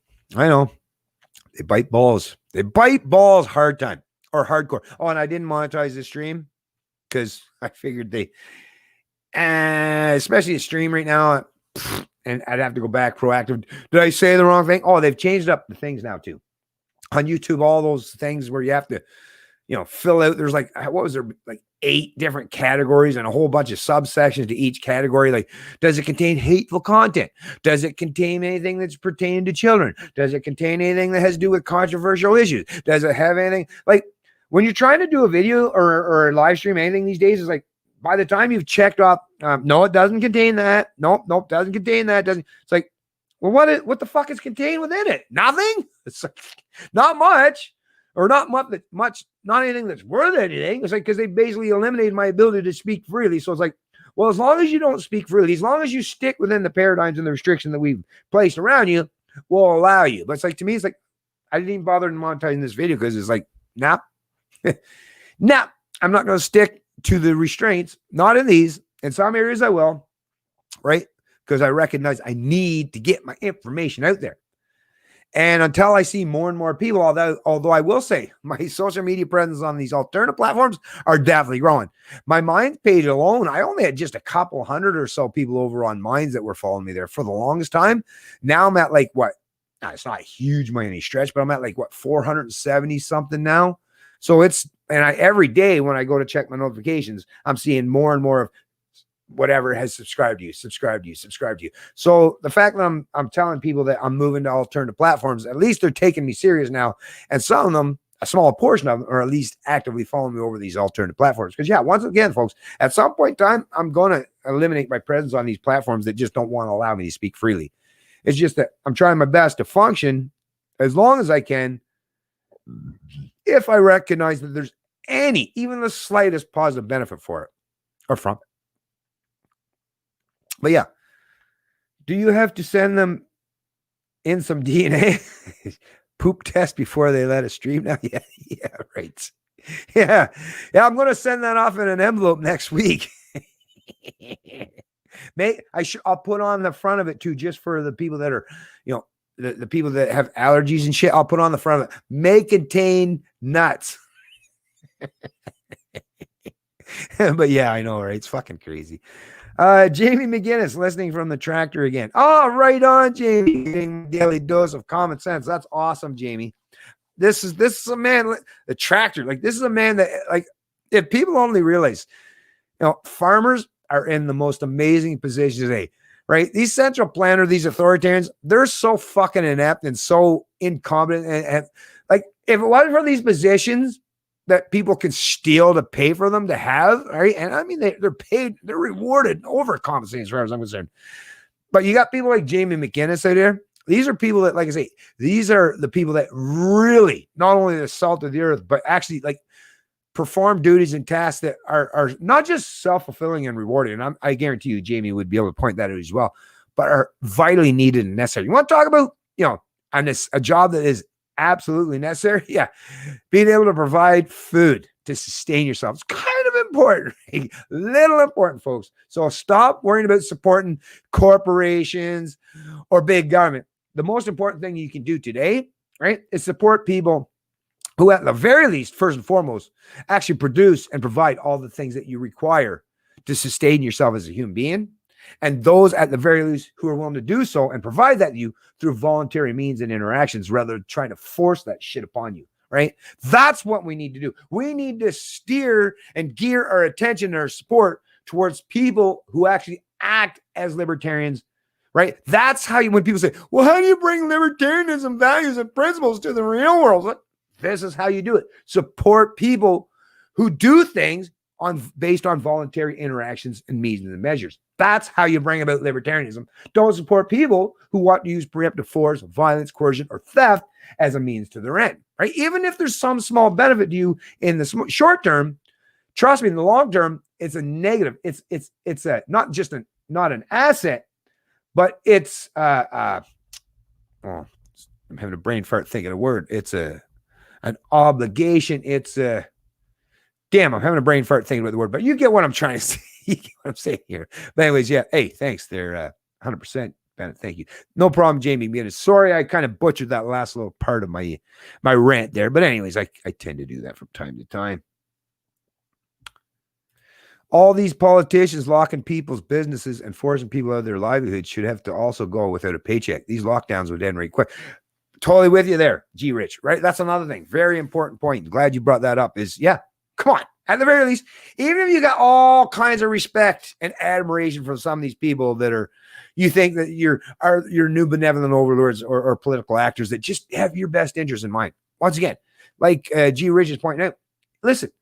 They bite balls. Hard time or hardcore. Oh, and I didn't monetize the stream because I figured especially the stream right now, and I'd have to go back proactive. Did I say the wrong thing? Oh, they've changed up the things now too. On YouTube, all those things where you have to, fill out. There's like 8 different categories and a whole bunch of subsections to each category. Like, does it contain hateful content? Does it contain anything that's pertaining to children? Does it contain anything that has to do with controversial issues? Does it have anything like when you're trying to do a video or a live stream, anything these days is like, by the time you've checked off, no, it doesn't contain that. Nope, doesn't contain that. It's like, well, what the fuck is contained within it? Nothing. It's like, not much. Or not much, not anything that's worth anything. It's like, because they basically eliminated my ability to speak freely. So it's like, well, as long as you don't speak freely, as long as you stick within the paradigms and the restriction that we've placed around you, we'll allow you. But it's like, to me, it's like, I didn't even bother monetizing this video because it's like, nah, I'm not going to stick to the restraints. Not in these. In some areas I will, right? Because I recognize I need to get my information out there. And until I see more and more people, although I will say my social media presence on these alternative platforms are definitely growing. My Minds page alone, I only had just a couple hundred or so people over on Minds that were following me there for the longest time. Now I'm at like what? Now, it's not huge by any stretch, but I'm at like what, 470 something now. So every day when I go to check my notifications, I'm seeing more and more of whatever has subscribed to you. So the fact that I'm telling people that I'm moving to alternative platforms, at least they're taking me serious now. And some of them, a small portion of them, are at least actively following me over these alternative platforms. Because once again, folks, at some point in time, I'm going eliminate my presence on these platforms that just don't want to allow me to speak freely. It's just that I'm trying my best to function as long as I can if I recognize that there's any, even the slightest positive benefit for it or from it. But yeah, do you have to send them in some DNA poop test before they let us stream now? Yeah, right. Yeah, I'm going to send that off in an envelope next week. I'll put on the front of it too, just for the people that are, the people that have allergies and shit. I'll put on the front of it, may contain nuts. But yeah, I know, right? It's fucking crazy. Jamie McGinnis listening from the tractor again. Oh, right on, Jamie. Getting a daily dose of common sense. That's awesome, Jamie. This is a man, the tractor. Like, this is a man that, like, if people only realize, farmers are in the most amazing position today, right? These central planners, these authoritarians, they're so fucking inept and so incompetent. And like, if it wasn't for these positions that people can steal to pay for them to have, right? And I mean, they're paid, they're rewarded, overcompensating as far as I'm concerned. But you got people like Jamie McGinnis out there. These are people that, like I say, these are the people that really not only the salt of the earth, but actually like perform duties and tasks that are not just self-fulfilling and rewarding. And I guarantee you, Jamie would be able to point that out as well, but are vitally needed and necessary. You want to talk about, on this, a job that is absolutely necessary? Yeah. Being able to provide food to sustain yourself. It's kind of important, right? Little important, folks. So stop worrying about supporting corporations or big government. The most important thing you can do today, right, is support people who, at the very least, first and foremost, actually produce and provide all the things that you require to sustain yourself as a human being. And those, at the very least, who are willing to do so and provide that to you through voluntary means and interactions, rather than trying to force that shit upon you, right? That's what we need to do. We need to steer and gear our attention and our support towards people who actually act as libertarians, right? That's how you, when people say, well, how do you bring libertarianism values and principles to the real world? This is how you do it. Support people who do things based on voluntary interactions and means and measures. That's how you bring about libertarianism. Don't support people who want to use preemptive force, violence, coercion, or theft as a means to their end, right? Even if there's some small benefit to you in the short term, trust me, in the long term, it's a negative. It's a not an asset, but it's I'm having a brain fart thinking of a word. It's an obligation. I'm having a brain fart thinking about the word, but you get what I'm trying to say. You get what I'm saying here. But anyways, yeah. Hey, thanks there. 100%, Bennett. Thank you. No problem, Jamie. Sorry, I kind of butchered that last little part of my rant there. But anyways, I tend to do that from time to time. All these politicians locking people's businesses and forcing people out of their livelihoods should have to also go without a paycheck. These lockdowns would end right quick. Totally with you there, G Rich, right? That's another thing. Very important point. Glad you brought that up is, yeah, come on. At the very least, even if you got all kinds of respect and admiration from some of these people that you think that you're new benevolent overlords or political actors that just have your best interest in mind. Once again, like G Rich is pointing out, listen,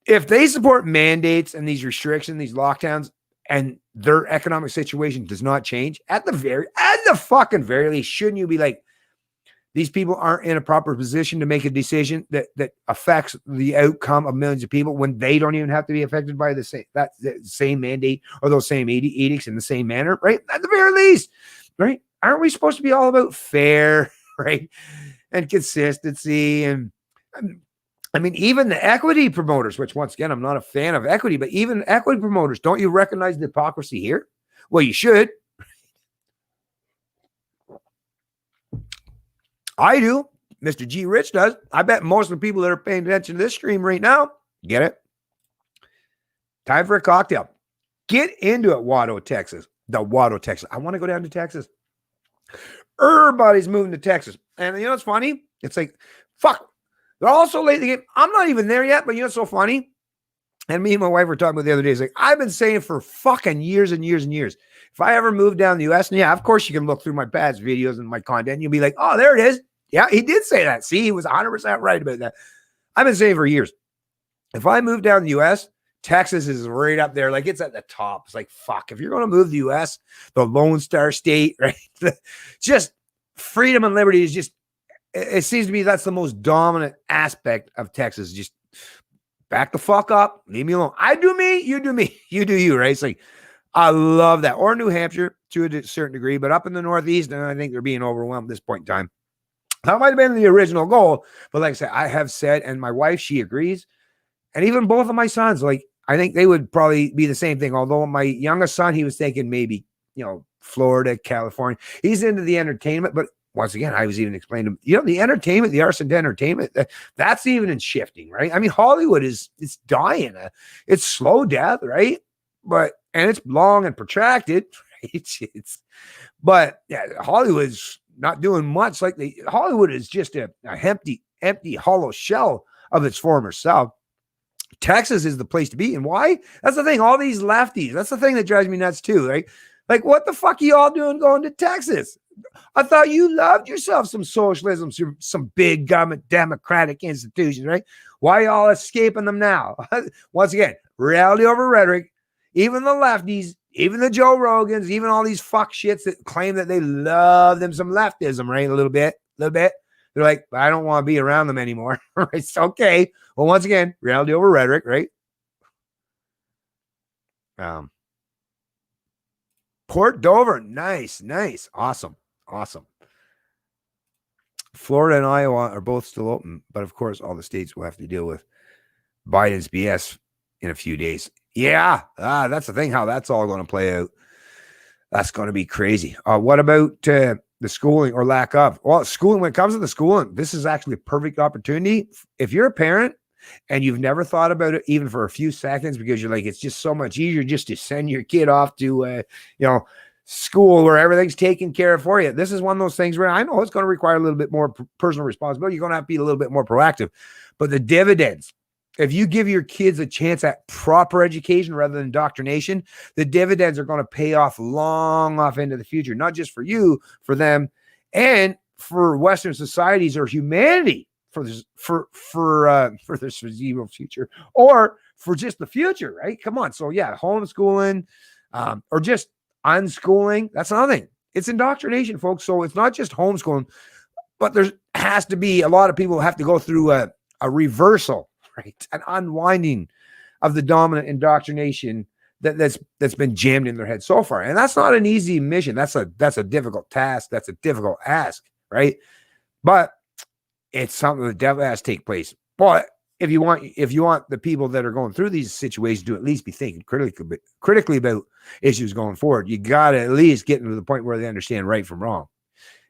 if they support mandates and these restrictions, these lockdowns, and their economic situation does not change, at the fucking very least, shouldn't you be like, these people aren't in a proper position to make a decision that affects the outcome of millions of people when they don't even have to be affected by the same mandate or those same edicts in the same manner, right? At the very least, right? Aren't we supposed to be all about fair, right? And consistency? And I mean, even the equity promoters, which once again, I'm not a fan of equity, but even equity promoters, don't you recognize the hypocrisy here? Well, you should. I do. Mr. G Rich does. I bet most of the people that are paying attention to this stream right now get it. Time for a cocktail. Get into it, Watto, Texas. I want to go down to Texas. Everybody's moving to Texas. And you know what's funny? It's like, fuck. They're all so late in the game. I'm not even there yet, but you know what's so funny? And me and my wife were talking about the other day. It's like, I've been saying for fucking years and years and years, if I ever move down the U.S., and yeah, of course you can look through my past videos and my content, and you'll be like, oh, there it is. Yeah, he did say that. See, he was 100% right about that. I've been saying for years, if I move down the U.S., Texas is right up there. Like it's at the top. It's like, fuck, if you're going to move the US, the Lone Star State, right? Just freedom and liberty is just, it seems to me that's the most dominant aspect of Texas. Just back the fuck up. Leave me alone. I do me, you do me, you do you, right? It's like, I love that. Or New Hampshire to a certain degree, but up in the Northeast, and I think they're being overwhelmed at this point in time. That might have been the original goal, but like I said, I have said, and my wife, she agrees, and even both of my sons, like, I think they would probably be the same thing. Although my youngest son, he was thinking maybe, Florida, California. He's into the entertainment, but once again, I was even explaining to him, the entertainment, the arts and entertainment, that's even in shifting, right? I mean, Hollywood it's dying. It's slow death, right? And it's long and protracted, right? But yeah, Hollywood's not doing much. Like Hollywood is just a empty, hollow shell of its former self. Texas is the place to be. And why? That's the thing. All these lefties, that's the thing that drives me nuts too, right? Like, what the fuck are you all doing going to Texas? I thought you loved yourself some socialism, some big government democratic institutions, right? Why are y'all escaping them now? Once again, reality over rhetoric. Even the lefties, even the Joe Rogans, even all these fuck shits that claim that they love them some leftism, right? A little bit. They're like, I don't want to be around them anymore. It's okay. Well, once again, reality over rhetoric, right? Port Dover, nice, awesome. Florida and Iowa are both still open, but of course, all the states will have to deal with Biden's BS in a few days. Yeah, that's the thing, how that's all going to play out. That's going to be crazy. What about the schooling or lack of? Well, schooling, when it comes to the schooling, this is actually a perfect opportunity. If you're a parent and you've never thought about it even for a few seconds, because you're like, it's just so much easier just to send your kid off to, school where everything's taken care of for you. This is one of those things where I know it's going to require a little bit more personal responsibility. You're going to have to be a little bit more proactive, but the dividends, if you give your kids a chance at proper education rather than indoctrination, the dividends are going to pay off long off into the future, not just for you, for them, and for Western societies or humanity for this foreseeable future, or for just the future, right? Come on. So yeah, homeschooling, or just unschooling. That's another thing. It's indoctrination, folks. So it's not just homeschooling, but there has to be a lot of people have to go through a reversal, right? An unwinding of the dominant indoctrination that's been jammed in their head so far. And that's not an easy mission. That's a difficult task. That's a difficult ask, right? But it's something that definitely has to take place. But if you want the people that are going through these situations to at least be thinking critically about issues going forward, you got to at least get them to the point where they understand right from wrong.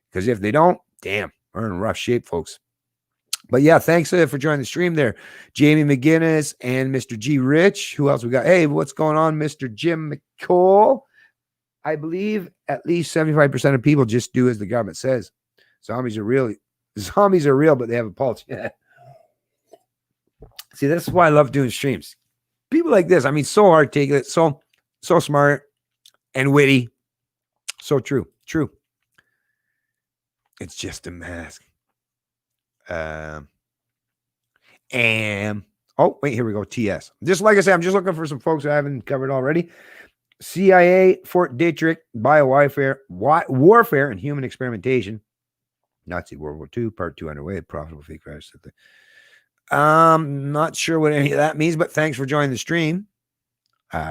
Because if they don't, damn, we're in rough shape, folks. But yeah, thanks for joining the stream there, Jamie McGinnis and Mr. G. Rich. Who else we got? Hey, what's going on, Mr. Jim McCall? I believe at least 75% of people just do as the government says. Zombies are real, but they have a pulse. Yeah. See, that's why I love doing streams. People like this, I mean, so articulate, so smart and witty. So true. It's just a mask. And oh, wait, here we go. TS. Just like I said, I'm just looking for some folks I haven't covered already. CIA, Fort Detrick, warfare, and human experimentation. Nazi World War II, Part 2 underway. Profitable fake crash. Not sure what any of that means, but thanks for joining the stream.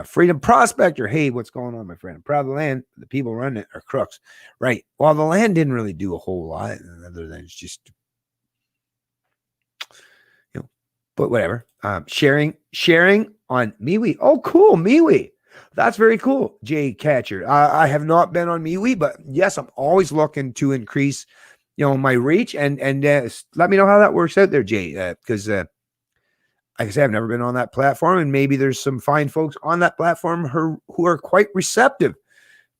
Freedom Prospector. Hey, what's going on, my friend? I'm proud of the land. The people running it are crooks. Right. Well, the land didn't really do a whole lot other than it's just, but whatever. Sharing on MeWe. Oh, cool. MeWe. That's very cool. Jay Catcher. I have not been on MeWe, but yes, I'm always looking to increase, my reach and let me know how that works out there, Jay. Because like I said, I've never been on that platform, and maybe there's some fine folks on that platform who are quite receptive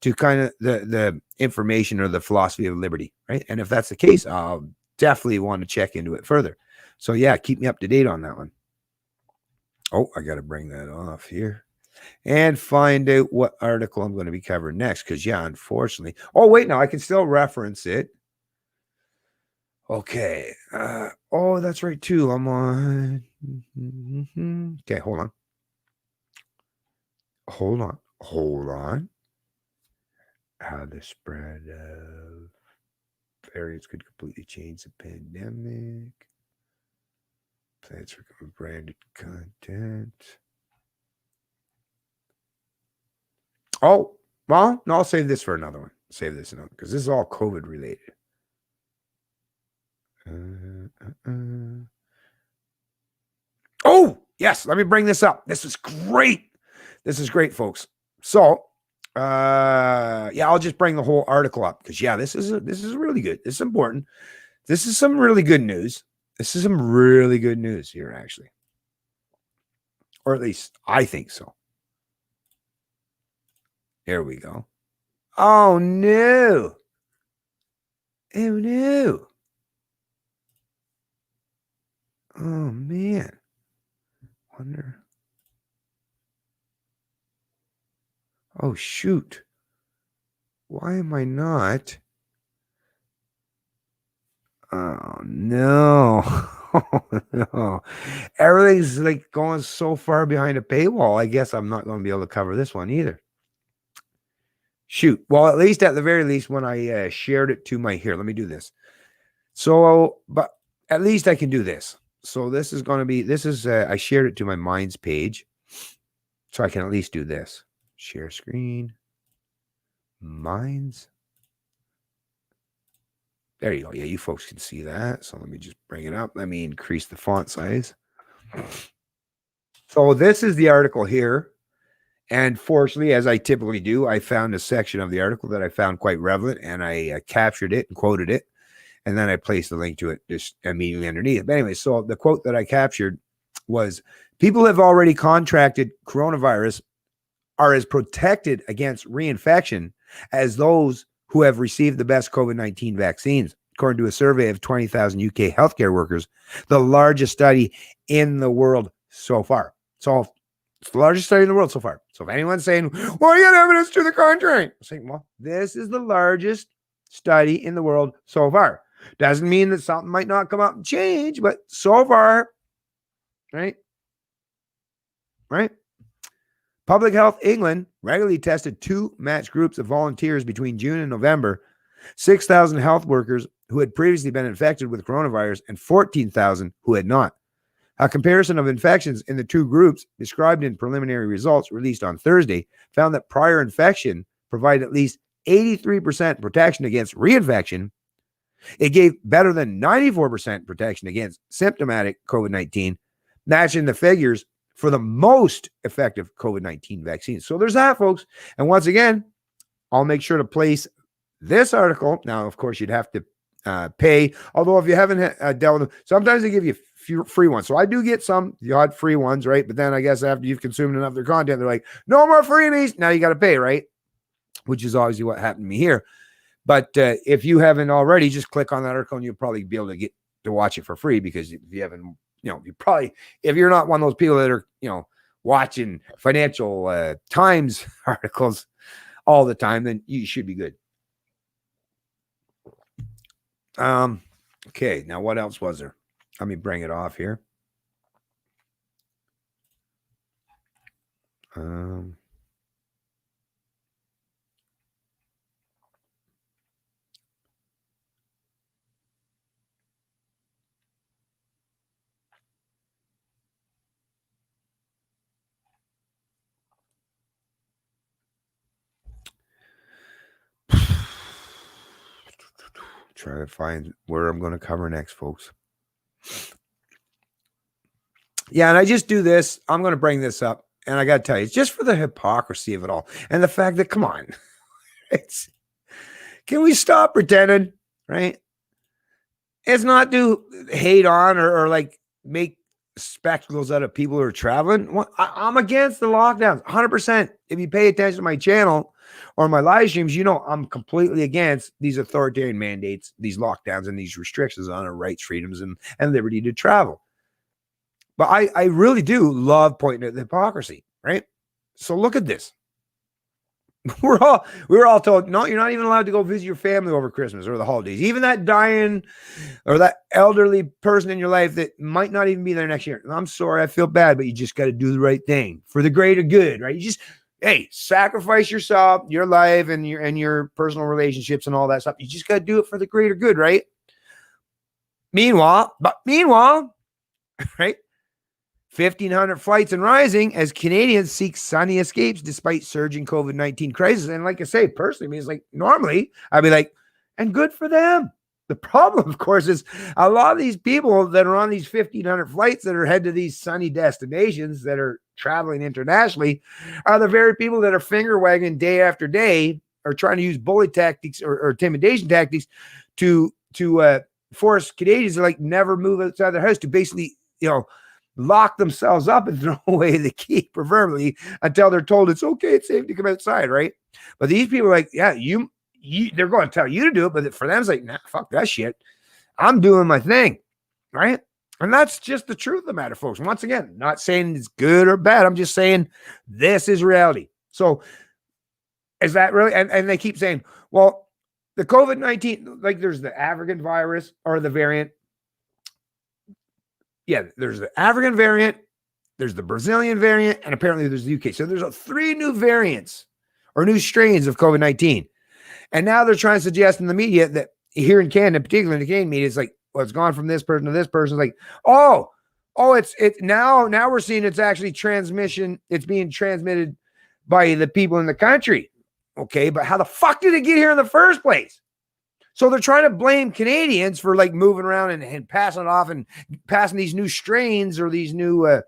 to kind of the information or the philosophy of liberty, right? And if that's the case, I'll definitely want to check into it further. So yeah, keep me up to date on that one. Oh, I got to bring that off here and find out what article I'm going to be covering next. Because yeah, unfortunately. Oh wait, no, I can still reference it. Okay. Oh, that's right too. I'm on. Okay, hold on. Hold on. How the spread of variants could completely change the pandemic. Plans for branded content. Oh, well, no, I'll save this for another one. Save this another because this is all COVID related. Oh, yes. Let me bring this up. This is great. This is great, folks. So, I'll just bring the whole article up because this is really good. This is important. This is some really good news. This is some really good news here, actually, or at least I think so. Here we go. Oh no! Oh no! Oh man! Wonder. Oh shoot! Why am I not? Oh no. Oh no. Everything's like going so far behind a paywall. I guess I'm not going to be able to cover this one either. Shoot. Well, at the very least, when I shared it to my, here, let me do this. So, but at least I can do this. So this is going to be, I shared it to my Minds page. So I can at least do this. Share screen. Minds. There you go. Yeah, you folks can see that. So let me just bring it up. Let me increase the font size. So this is the article here. And fortunately, as I typically do, I found a section of the article that I found quite relevant, and I captured it and quoted it. And then I placed the link to it just immediately underneath. But anyway, so the quote that I captured was, people have already contracted coronavirus are as protected against reinfection as those who have received the best COVID-19 vaccines, according to a survey of 20,000 UK healthcare workers, the largest study in the world so far. So it's the largest study in the world so far. So if anyone's saying, well, you got evidence to the contrary, I'm saying, well, this is the largest study in the world so far. Doesn't mean that something might not come up and change, but so far, right? Public Health England regularly tested 2 matched groups of volunteers between June and November, 6,000 health workers who had previously been infected with coronavirus and 14,000 who had not. A comparison of infections in the 2 groups described in preliminary results released on Thursday found that prior infection provided at least 83% protection against reinfection. It gave better than 94% protection against symptomatic COVID-19, matching the figures for the most effective COVID-19 vaccines. So there's that, folks. And once again, I'll make sure to place this article. Now, of course, you'd have to pay. Although if you haven't dealt with them, sometimes they give you free ones. So I do get some, the odd free ones, right? But then I guess after you've consumed enough of their content, they're like, no more freebies. Now you got to pay, right? Which is obviously what happened to me here. But if you haven't already, just click on that article and you'll probably be able to get to watch it for free, because if you haven't, you probably, if you're not one of those people that are, watching Financial Times articles all the time, then you should be good. Okay. Now what else was there? Let me bring it off here. Try to find where I'm going to cover next, folks. Yeah, and I just do this. I'm going to bring this up, and I got to tell you, it's just for the hypocrisy of it all, and the fact that, come on, can we stop pretending, right? It's not to hate on or like make spectacles out of people who are traveling. I'm against the lockdowns, 100%. If you pay attention to my channel or my live streams, I'm completely against these authoritarian mandates, these lockdowns, and these restrictions on our rights, freedoms, and liberty to travel. But I really do love pointing at the hypocrisy, right? So look at this. We were all told, no, you're not even allowed to go visit your family over Christmas or the holidays. Even that dying or that elderly person in your life that might not even be there next year. I'm sorry, I feel bad, but you just got to do the right thing for the greater good, right? hey, sacrifice yourself, your life, and your personal relationships and all that stuff. You just got to do it for the greater good, right? Meanwhile, right? 1,500 flights and rising as Canadians seek sunny escapes despite surging COVID-19 crisis. And like I say, personally, it's like normally I'd be like, and good for them. The problem, of course, is a lot of these people that are on these 1,500 flights that are headed to these sunny destinations that are traveling internationally are the very people that are finger wagging day after day or trying to use bully tactics or intimidation tactics to force Canadians to like never move outside their house, to basically, lock themselves up and throw away the key proverbially until they're told it's okay, it's safe to come outside, right? But these people are like, yeah, they're going to tell you to do it, but for them, it's like, nah, fuck that shit. I'm doing my thing, right? And that's just the truth of the matter, folks. Once again, not saying it's good or bad. I'm just saying this is reality. So is that really? And they keep saying, well, the COVID-19, like there's the African virus or the variant. Yeah, there's the African variant, there's the Brazilian variant, and apparently there's the UK. So there's 3 new variants or new strains of COVID-19. And now they're trying to suggest in the media that here in Canada, particularly in the Canadian media, it's like, well, it's gone from this person to this person. It's like, it's now we're seeing it's actually transmission. It's being transmitted by the people in the country. Okay, but how the fuck did it get here in the first place? So they're trying to blame Canadians for like moving around and passing it off and passing these new strains or these new,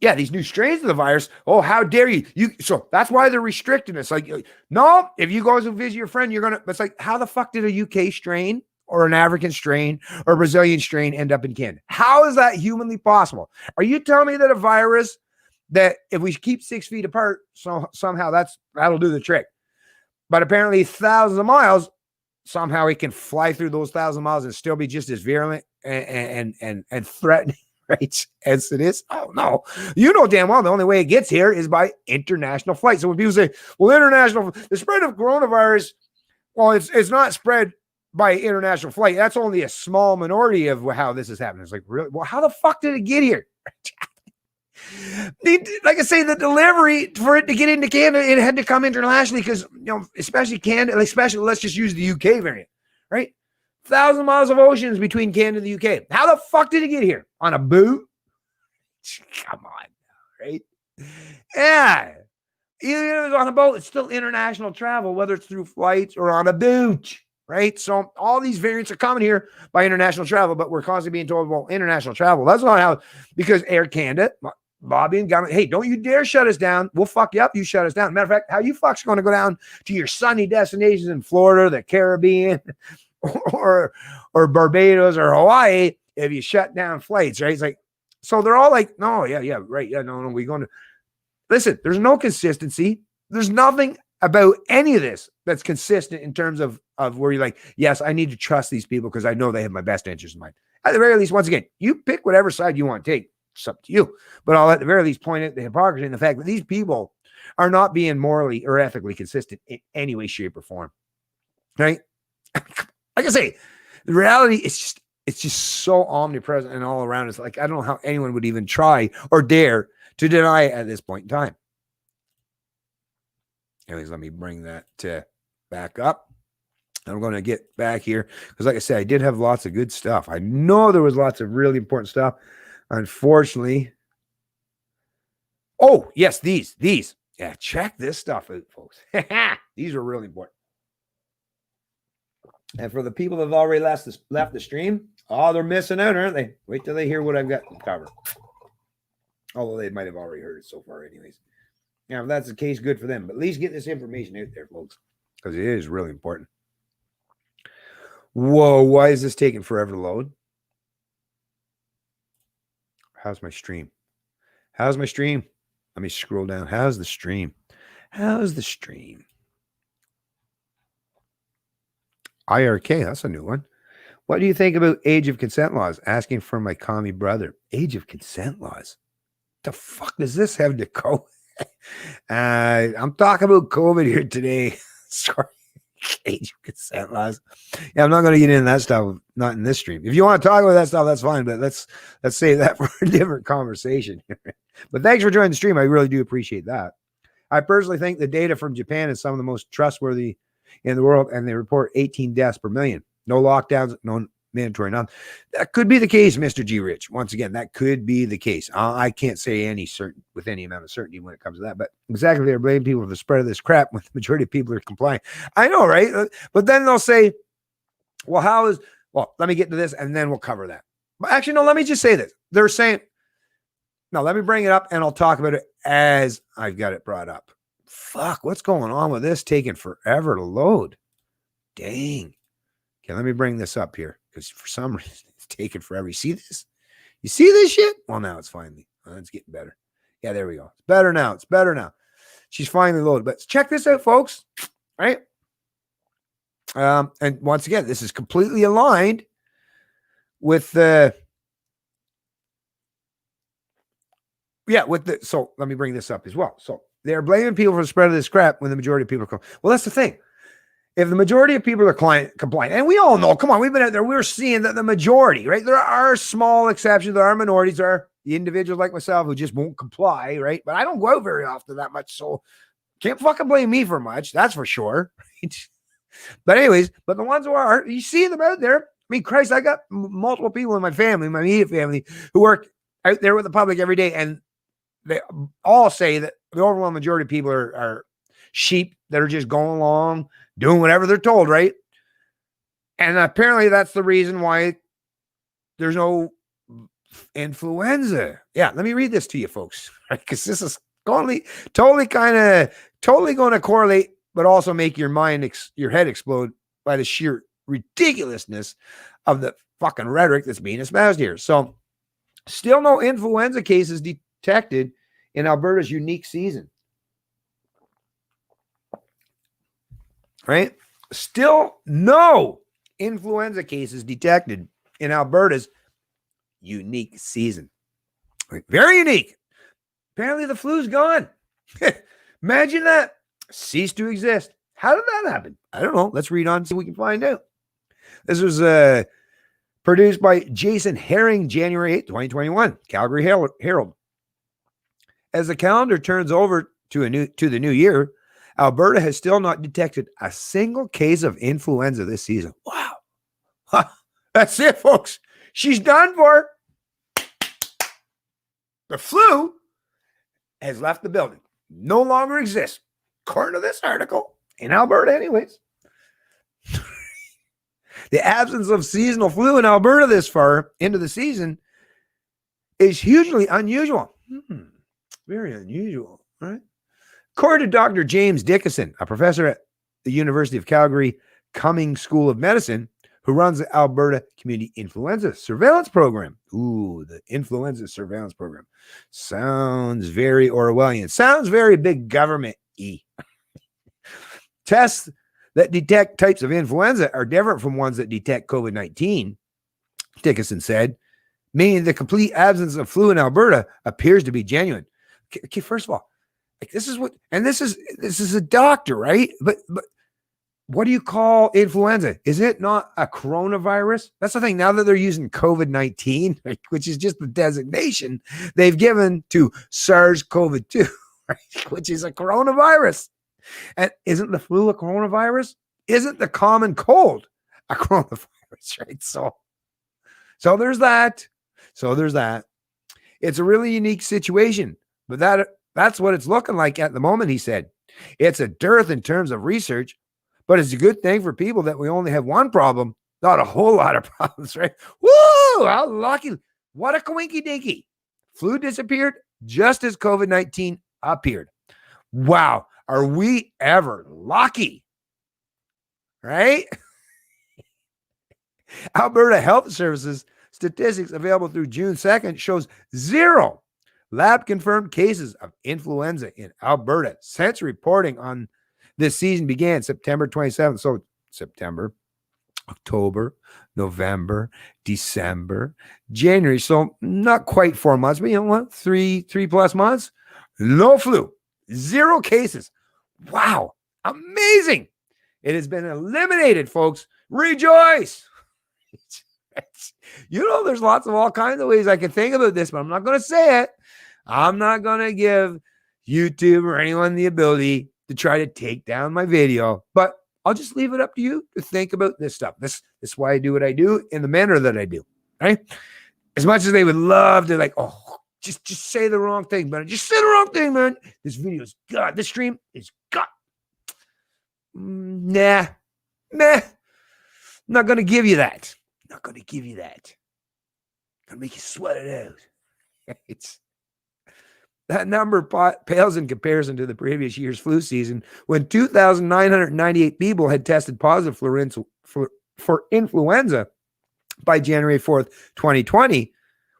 these new strains of the virus. Oh, how dare you? So that's why they're restricting us. Like, no, if you go to visit your friend, it's like, how the fuck did a UK strain or an African strain or a Brazilian strain end up in Canada? How is that humanly possible? Are you telling me that a virus that if we keep 6 feet apart, so somehow that'll do the trick? But apparently thousands of miles, somehow it can fly through those 1,000 miles and still be just as virulent and threatening, right, as it is. Oh, no. You know damn well the only way it gets here is by international flight. So when people say, well, the spread of coronavirus, well, it's not spread by international flight. That's only a small minority of how this is happening. It's like, really? Well, how the fuck did it get here? Like I say, the delivery for it to get into Canada, it had to come internationally because, especially Canada, let's just use the UK variant, right? 1,000 miles of oceans between Canada and the UK. How the fuck did it get here? On a boot? Come on, right? Yeah. Even if it was on a boat, it's still international travel, whether it's through flights or on a boot, right? So all these variants are coming here by international travel, but we're constantly being told, well, international travel. That's not how, because Air Canada, Bobby and government, hey, don't you dare shut us down. We'll fuck you up. You shut us down. Matter of fact, how you fuck's going to go down to your sunny destinations in Florida, the Caribbean, or Barbados or Hawaii if you shut down flights, right? It's like, so they're all like, no, yeah, right. Yeah, no, we're going to listen. There's no consistency. There's nothing about any of this that's consistent in terms of where you're like, yes, I need to trust these people because I know they have my best interest in mind. At the very least, once again, you pick whatever side you want to take. It's up to you. But I'll at the very least point out the hypocrisy and the fact that these people are not being morally or ethically consistent in any way, shape, or form. Right? Like I say, the reality is it's just so omnipresent and all around. It's like, I don't know how anyone would even try or dare to deny it at this point in time. Anyways, let me bring that back up. I'm going to get back here because, like I said, I did have lots of good stuff. I know there was lots of really important stuff. Unfortunately, oh, yes, these. Yeah, check this stuff out, folks. These are really important. And for the people that have already left the stream, they're missing out, aren't they? Wait till they hear what I've got covered. Although they might have already heard it so far anyways. Now, if that's the case, good for them. But at least get this information out there, folks, because it is really important. Whoa, why is this taking forever to load? How's my stream? Let me scroll down. How's the stream? IRK, that's a new one. What do you think about age of consent laws? Asking for my commie brother. Age of consent laws? The fuck does this have to go? I'm talking about COVID here today. Sorry. age of consent laws. Yeah, I'm not going to get into that stuff. Not in this stream. If you want to talk about that stuff, that's fine. But let's save that for a different conversation. But thanks for joining the stream. I really do appreciate that. I personally think the data from Japan is some of the most trustworthy in the world, and they report 18 deaths per million. No lockdowns, no mandatory none. That could be the case, Mr. G. Rich. Once again, that could be the case. I can't say with any amount of certainty when it comes to that, but exactly, they're blaming people for the spread of this crap when the majority of people are complying. I know, right? But then they'll say, well, let me get to this and then we'll cover that. But actually, no, let me just say this. They're saying, no, let me bring it up and I'll talk about it as I've got it brought up. Fuck, what's going on with this taking forever to load? Dang. Okay, let me bring this up here because for some reason it's taking forever. You see this? You see this shit? Well, now it's finally, it's getting better. Yeah, there we go. It's better now. It's better now. She's finally loaded. But check this out, folks. Right? And once again, this is completely aligned with the, so let me bring this up as well. So they're blaming people for the spread of this crap when the majority of people are, well, that's the thing. If the majority of people are compliant, and we all know, come on, we've been out there, we're seeing that the majority, right? There are small exceptions, there are minorities, there are the individuals like myself who just won't comply, right? But I don't go out very often that much, so can't fucking blame me for much, that's for sure. Right? But anyways, but the ones who are, you see them out there. I mean, Christ, I got multiple people in my family, my immediate family, who work out there with the public every day, and they all say that the overwhelming majority of people are sheep that are just going along, doing whatever they're told, right? And apparently that's the reason why there's no influenza. Yeah, let me read this to you, folks, because this is totally going to correlate, but also make your mind, your head explode by the sheer ridiculousness of the fucking rhetoric that's being espoused here. So, still no influenza cases detected in Alberta's unique season. Right? Still no influenza cases detected in Alberta's unique season. Very unique. Apparently the flu's gone. Imagine that. Ceased to exist. How did that happen? I don't know. Let's read on and see if we can find out. This was produced by Jason Herring, January 8th, 2021, Calgary Herald. As the calendar turns over to the new year, Alberta has still not detected a single case of influenza this season. Wow. That's it, folks. She's done for. The flu has left the building. No longer exists, according to this article, in Alberta anyways. The absence of seasonal flu in Alberta this far into the season is hugely unusual. Very unusual, right? According to Dr. James Dickinson, a professor at the University of Calgary Cumming School of Medicine, who runs the Alberta Community Influenza Surveillance Program. Ooh, the Influenza Surveillance Program. Sounds very Orwellian. Sounds very big government-y. Tests that detect types of influenza are different from ones that detect COVID-19, Dickinson said, meaning the complete absence of flu in Alberta appears to be genuine. Okay, first of all, like this is a doctor, right? But what do you call influenza? Is it not a coronavirus? That's the thing. Now that they're using COVID-19, right, which is just the designation they've given to SARS-CoV-2, right, which is a coronavirus. And isn't the flu a coronavirus? Isn't the common cold a coronavirus, right? So there's that. It's a really unique situation, but that's what it's looking like at the moment, he said. It's a dearth in terms of research, but it's a good thing for people that we only have one problem, not a whole lot of problems, right? Woo! How lucky. What a coinky dinky. Flu disappeared just as COVID-19 appeared. Wow. Are we ever lucky? Right? Alberta Health Services statistics available through June 2nd shows 0 lab-confirmed cases of influenza in Alberta since reporting on this season began September 27th. So September, October, November, December, January. So not quite 4 months, but you know what? Three plus months. No flu. 0 cases. Wow. Amazing. It has been eliminated, folks. Rejoice. There's lots of all kinds of ways I can think about this, but I'm not going to say it. I'm not going to give YouTube or anyone the ability to try to take down my video, but I'll just leave it up to you to think about this stuff. This is why I do what I do in the manner that I do, right? As much as they would love to just say the wrong thing, man. Just say the wrong thing, man. This video is God. This stream is God. Nah. I'm not going to give you that. Not going to give you that. Going to make you sweat it out. That number pales in comparison to the previous year's flu season when 2,998 people had tested positive for influenza by January 4th, 2020,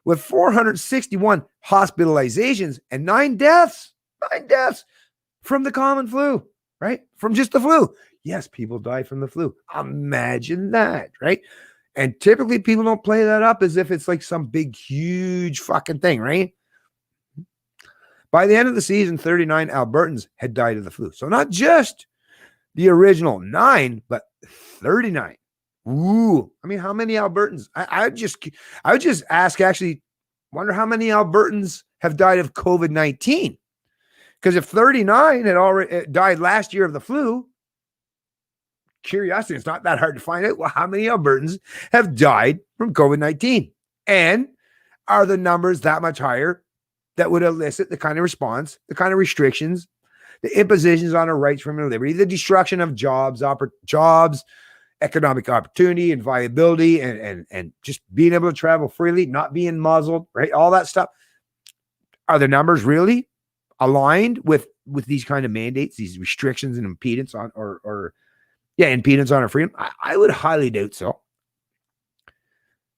with 461 hospitalizations and 9 deaths from the common flu, right? From just the flu. Yes, people die from the flu. Imagine that, right? And typically people don't play that up as if it's like some big, huge fucking thing, right? By the end of the season, 39 Albertans had died of the flu. So not just the original 9, but 39. Ooh. I mean, how many Albertans? I would just ask, actually, wonder how many Albertans have died of COVID-19. Because if 39 had already died last year of the flu, curiosity, it's not that hard to find out. Well, how many Albertans have died from COVID-19? And are the numbers that much higher that would elicit the kind of response, the kind of restrictions, the impositions on our rights, freedom, and liberty, the destruction of jobs, economic opportunity and viability, and just being able to travel freely, not being muzzled, right? All that stuff. Are the numbers really aligned with these kind of mandates, these restrictions and impedance on, impedance on our freedom? I would highly doubt so.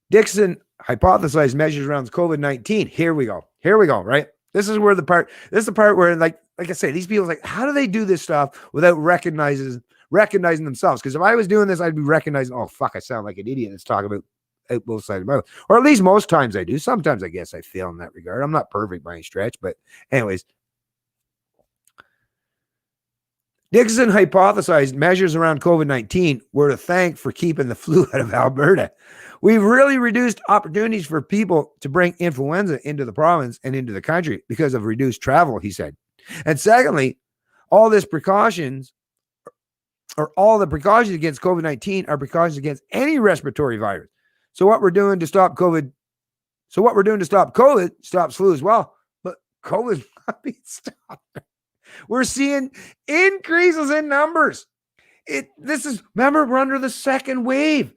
Dixon hypothesized measures around COVID-19. Here we go, right? This is the part where, like I say, these people like, how do they do this stuff without recognizing themselves? Because if I was doing this, I'd be recognizing, oh, fuck, I sound like an idiot that's talking about out both sides of my mouth. Or at least most times I do. Sometimes I guess I fail in that regard. I'm not perfect by any stretch, but anyways. Dixon hypothesized measures around COVID-19 were to thank for keeping the flu out of Alberta. We've really reduced opportunities for people to bring influenza into the province and into the country because of reduced travel, he said. And secondly, all the precautions against COVID-19 are precautions against any respiratory virus. So what we're doing to stop COVID stops flu as well. But COVID not being stopped. We're seeing increases in numbers. Remember, we're under the second wave.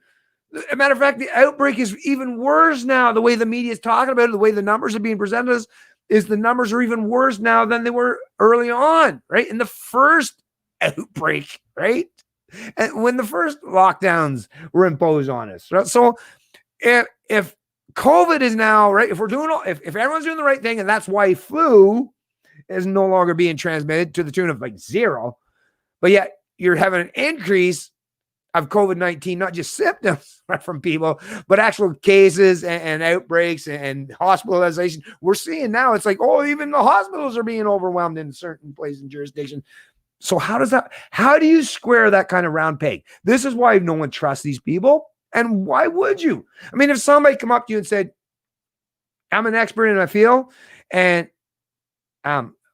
As a matter of fact, the outbreak is even worse now. The way the media is talking about it, the way the numbers are being presented is the numbers are even worse now than they were early on, right? In the first outbreak, right? And when the first lockdowns were imposed on us. Right? So if COVID is now, right, if everyone's doing the right thing, and that's why flu is no longer being transmitted to the tune of like 0, but yet you're having an increase of COVID-19, not just symptoms from people, but actual cases and outbreaks and hospitalization. We're seeing now, it's like, oh, even the hospitals are being overwhelmed in certain places and jurisdictions. So how do you square that kind of round peg? This is why no one trusts these people. And why would you? I mean, if somebody come up to you and said, I'm an expert in my field, and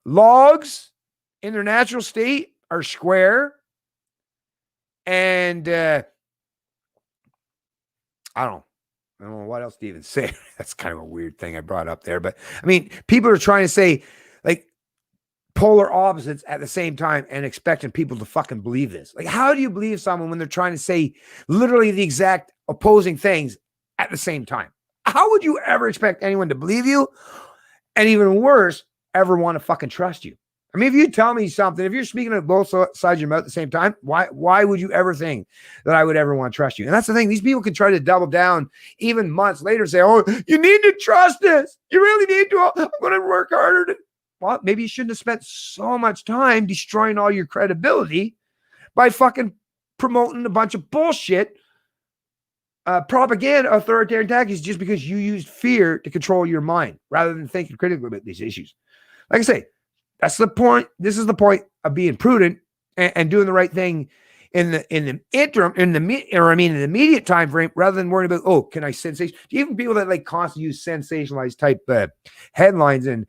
logs in their natural state are square, and I don't know what else to even say. That's kind of a weird thing I brought up there. But I mean, people are trying to say like polar opposites at the same time and expecting people to fucking believe this. Like, how do you believe someone when they're trying to say literally the exact opposing things at the same time? How would you ever expect anyone to believe you? And even worse, ever want to fucking trust you? I mean, if you tell me something, if you're speaking at both sides of your mouth at the same time, why would you ever think that I would ever want to trust you? And that's the thing. These people can try to double down even months later and say, oh, you need to trust us. You really need to. I'm going to work harder. Well, maybe you shouldn't have spent so much time destroying all your credibility by fucking promoting a bunch of bullshit, propaganda, authoritarian tactics just because you used fear to control your mind rather than thinking critically about these issues. Like I say, that's the point. This is the point of being prudent and doing the right thing in the interim, in the immediate time frame, rather than worrying about, oh, can I sensation? Even people that like constantly use sensationalized type headlines and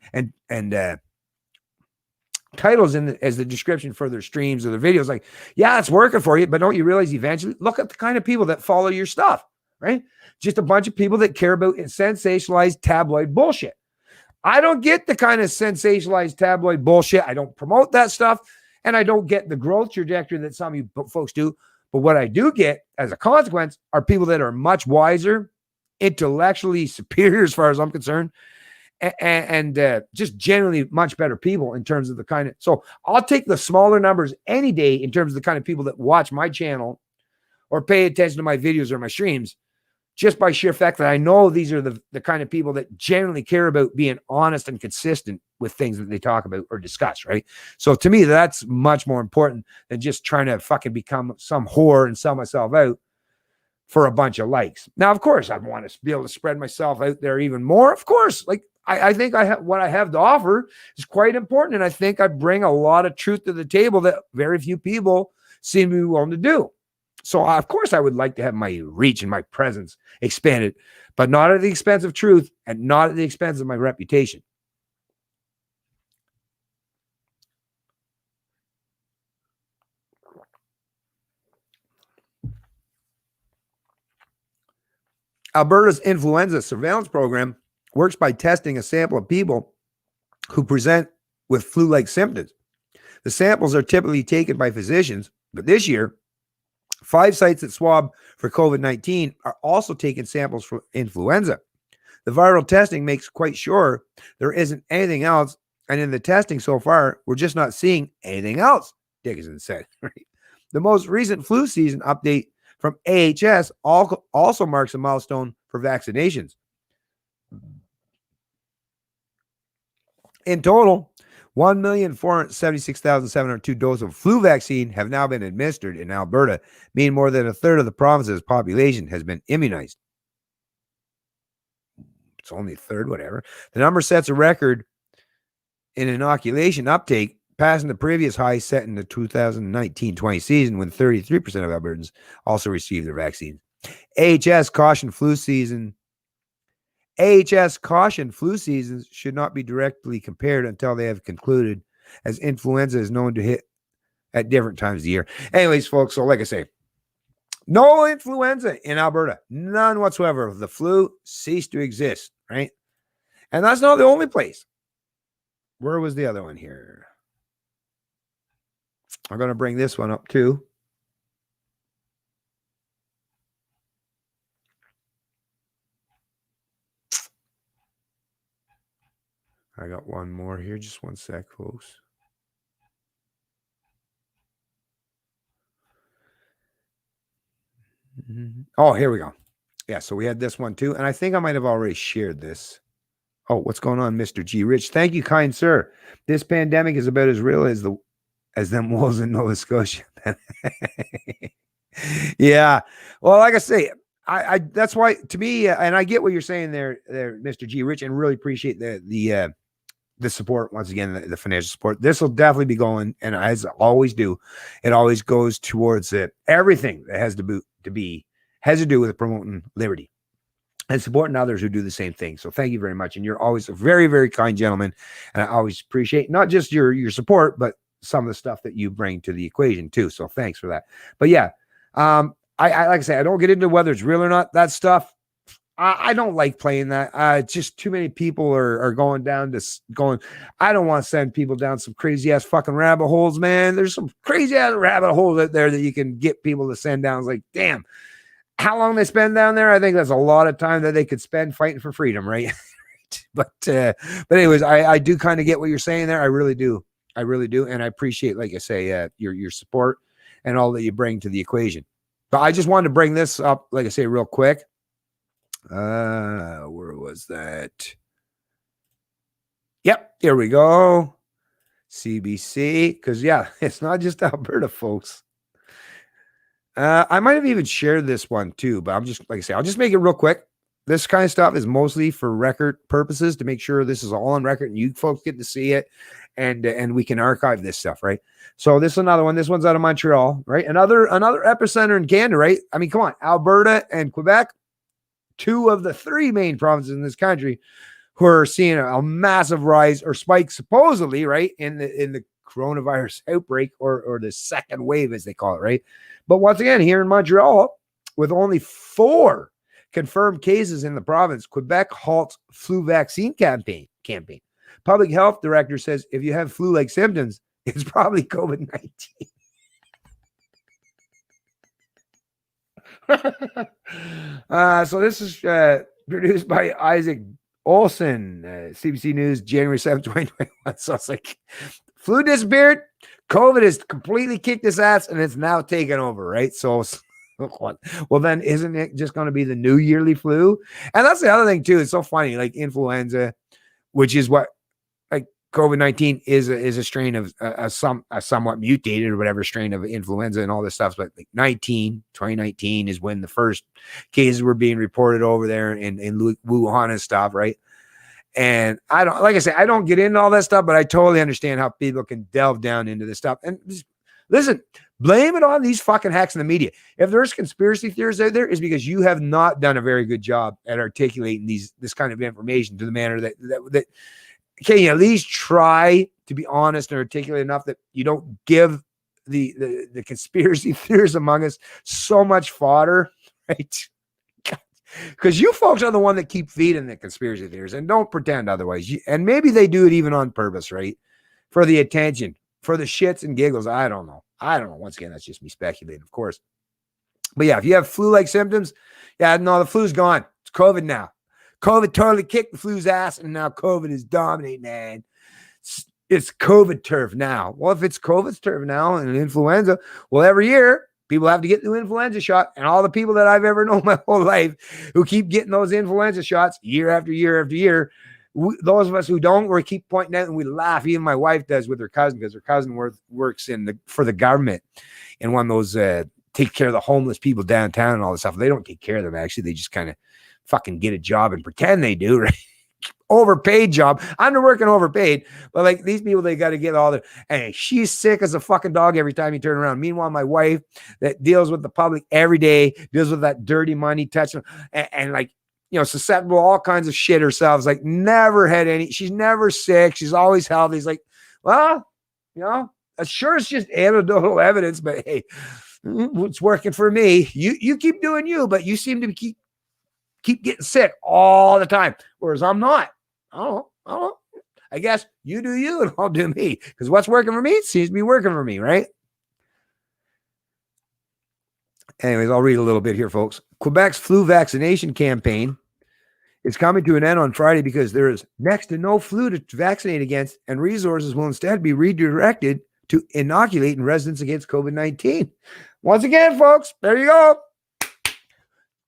titles as the description for their streams or their videos, like, yeah, it's working for you, but don't you realize eventually, look at the kind of people that follow your stuff, right? Just a bunch of people that care about sensationalized tabloid bullshit. I don't get the kind of sensationalized tabloid bullshit. I don't promote that stuff, and I don't get the growth trajectory that some of you folks do. But what I do get as a consequence are people that are much wiser, intellectually superior as far as I'm concerned, and just generally much better people in terms of the kind of, so I'll take the smaller numbers any day in terms of the kind of people that watch my channel or pay attention to my videos or my streams, just by sheer fact that I know these are the kind of people that generally care about being honest and consistent with things that they talk about or discuss, right? So to me, that's much more important than just trying to fucking become some whore and sell myself out for a bunch of likes. Now, of course, I want to be able to spread myself out there even more. Of course, like I think what I have to offer is quite important. And I think I bring a lot of truth to the table that very few people seem to be willing to do. So of course I would like to have my reach and my presence expanded, but not at the expense of truth and not at the expense of my reputation. Alberta's influenza surveillance program works by testing a sample of people who present with flu-like symptoms. The samples are typically taken by physicians, but this year, 5 sites that swab for COVID-19 are also taking samples for influenza. The viral testing makes quite sure there isn't anything else, and in the testing so far, we're just not seeing anything else, Dickinson said. The most recent flu season update from AHS also marks a milestone for vaccinations. In total, 1,476,702 doses of flu vaccine have now been administered in Alberta, meaning more than a third of the province's population has been immunized. It's only a third, whatever. The number sets a record in inoculation uptake, passing the previous high set in the 2019-20 season when 33% of Albertans also received their vaccine. AHS cautioned flu seasons should not be directly compared until they have concluded, as influenza is known to hit at different times of the year. Anyways, folks, so like I say, no influenza in Alberta, none whatsoever. The flu ceased to exist, right? And that's not the only place. Where was the other one here? I'm going to bring this one up too. I got one more here. Just one sec, folks. Oh, here we go. Yeah, so we had this one too. And I think I might have already shared this. Oh, what's going on, Mr. G. Rich? Thank you, kind sir. This pandemic is about as real as them wolves in Nova Scotia. Yeah. Well, like I say, I that's why to me, and I get what you're saying there, Mr. G. Rich, and really appreciate the support once again, the financial support. This will definitely be going, and as I always do, it always goes towards everything that has to do with promoting liberty and supporting others who do the same thing. So thank you very much, and you're always a very, very kind gentleman, and I always appreciate not just your support, but some of the stuff that you bring to the equation too. So thanks for that. But yeah, I like I say, I don't get into whether it's real or not. That stuff, I don't like playing that. Just too many people are going down to going. I don't want to send people down some crazy ass fucking rabbit holes, man. There's some crazy ass rabbit holes out there that you can get people to send down. It's like, damn, how long they spend down there? I think that's a lot of time that they could spend fighting for freedom, right? but anyways, I do kind of get what you're saying there. I really do. I really do, and I appreciate, like I say, your support and all that you bring to the equation. But I just wanted to bring this up, like I say, real quick. Where was that? Yep, here we go. CBC, because yeah, it's not just Alberta, folks. I might have even shared this one too, but I'm just, like I say, I'll just make it real quick. this kind of stuff is mostly for record purposes to make sure this is all on record and you folks get to see it, and we can archive this stuff, right? So this is another one. This one's out of Montreal, right? Another epicenter in Canada, right? I mean, come on, Alberta and Quebec, two of the three main provinces in this country who are seeing a massive rise or spike, supposedly, right, in the coronavirus outbreak or the second wave, as they call it, right? But once again, here in Montreal, with only 4 confirmed cases in the province, Quebec halts flu vaccine campaign. Public health director says if you have flu-like symptoms, it's probably COVID-19. So this is produced by Isaac Olson, CBC News, January 7th, 2021. So it's like flu disappeared, COVID has completely kicked its ass, and it's now taken over, right? So well, then isn't it just going to be the new yearly flu? And that's the other thing too. It's so funny, like influenza, which is what like COVID-19 is a strain of a somewhat mutated or whatever strain of influenza and all this stuff. But like 2019 is when the first cases were being reported over there in Wuhan and stuff, right? And I don't, like I say, I don't get into all that stuff, but I totally understand how people can delve down into this stuff. And just, listen, blame it on these fucking hacks in the media. If there's conspiracy theories out there, it's because you have not done a very good job at articulating this kind of information to the manner that can you at least try to be honest and articulate enough that you don't give the conspiracy theorists among us so much fodder, right? Because you folks are the one that keep feeding the conspiracy theories, and don't pretend otherwise. And maybe they do it even on purpose, right? For the attention, for the shits and giggles. I don't know. Once again, that's just me speculating, of course. But yeah, if you have flu-like symptoms, yeah, no, the flu's gone. It's COVID now. COVID totally kicked the flu's ass, and now COVID is dominating, man. It's COVID turf now. Well, if it's COVID's turf now and influenza, well, every year, people have to get the influenza shot. And all the people that I've ever known my whole life who keep getting those influenza shots year after year after year, those of us who don't, we keep pointing out and we laugh. Even my wife does with her cousin, because her cousin works for the government in one of those take care of the homeless people downtown and all this stuff. They don't take care of them, actually. They just kind of fucking get a job and pretend they do, right? Overpaid job. I'm working overpaid, but like these people, they got to get all the, hey, she's sick as a fucking dog every time you turn around. Meanwhile, my wife that deals with the public every day, deals with that dirty money touching and like, you know, susceptible to all kinds of shit herself. Like never had any, she's never sick. She's always healthy. It's like, well, you know, sure, it's just anecdotal evidence, but hey, it's working for me. You keep doing you, but you seem to keep getting sick all the time, whereas I'm not. I guess you do you and I'll do me, because what's working for me seems to be working for me, right? Anyways, I'll read a little bit here, folks. Quebec's flu vaccination campaign is coming to an end on Friday because there is next to no flu to vaccinate against, and resources will instead be redirected to inoculating residents against COVID-19. Once again, folks, there you go.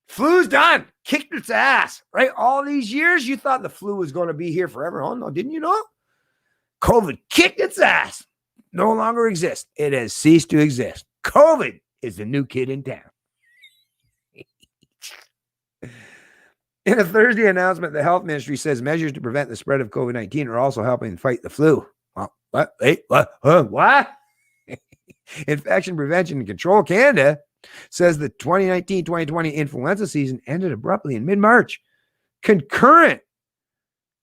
Flu's done. Kicked its ass, right? All these years, you thought the flu was going to be here forever. Oh, no, didn't you know? COVID kicked its ass. No longer exists. It has ceased to exist. COVID is the new kid in town. In a Thursday announcement, the health ministry says measures to prevent the spread of COVID-19 are also helping fight the flu. Well, what? Wait, what? What? Infection Prevention and Control Canada says the 2019-2020 influenza season ended abruptly in mid-March, concurrent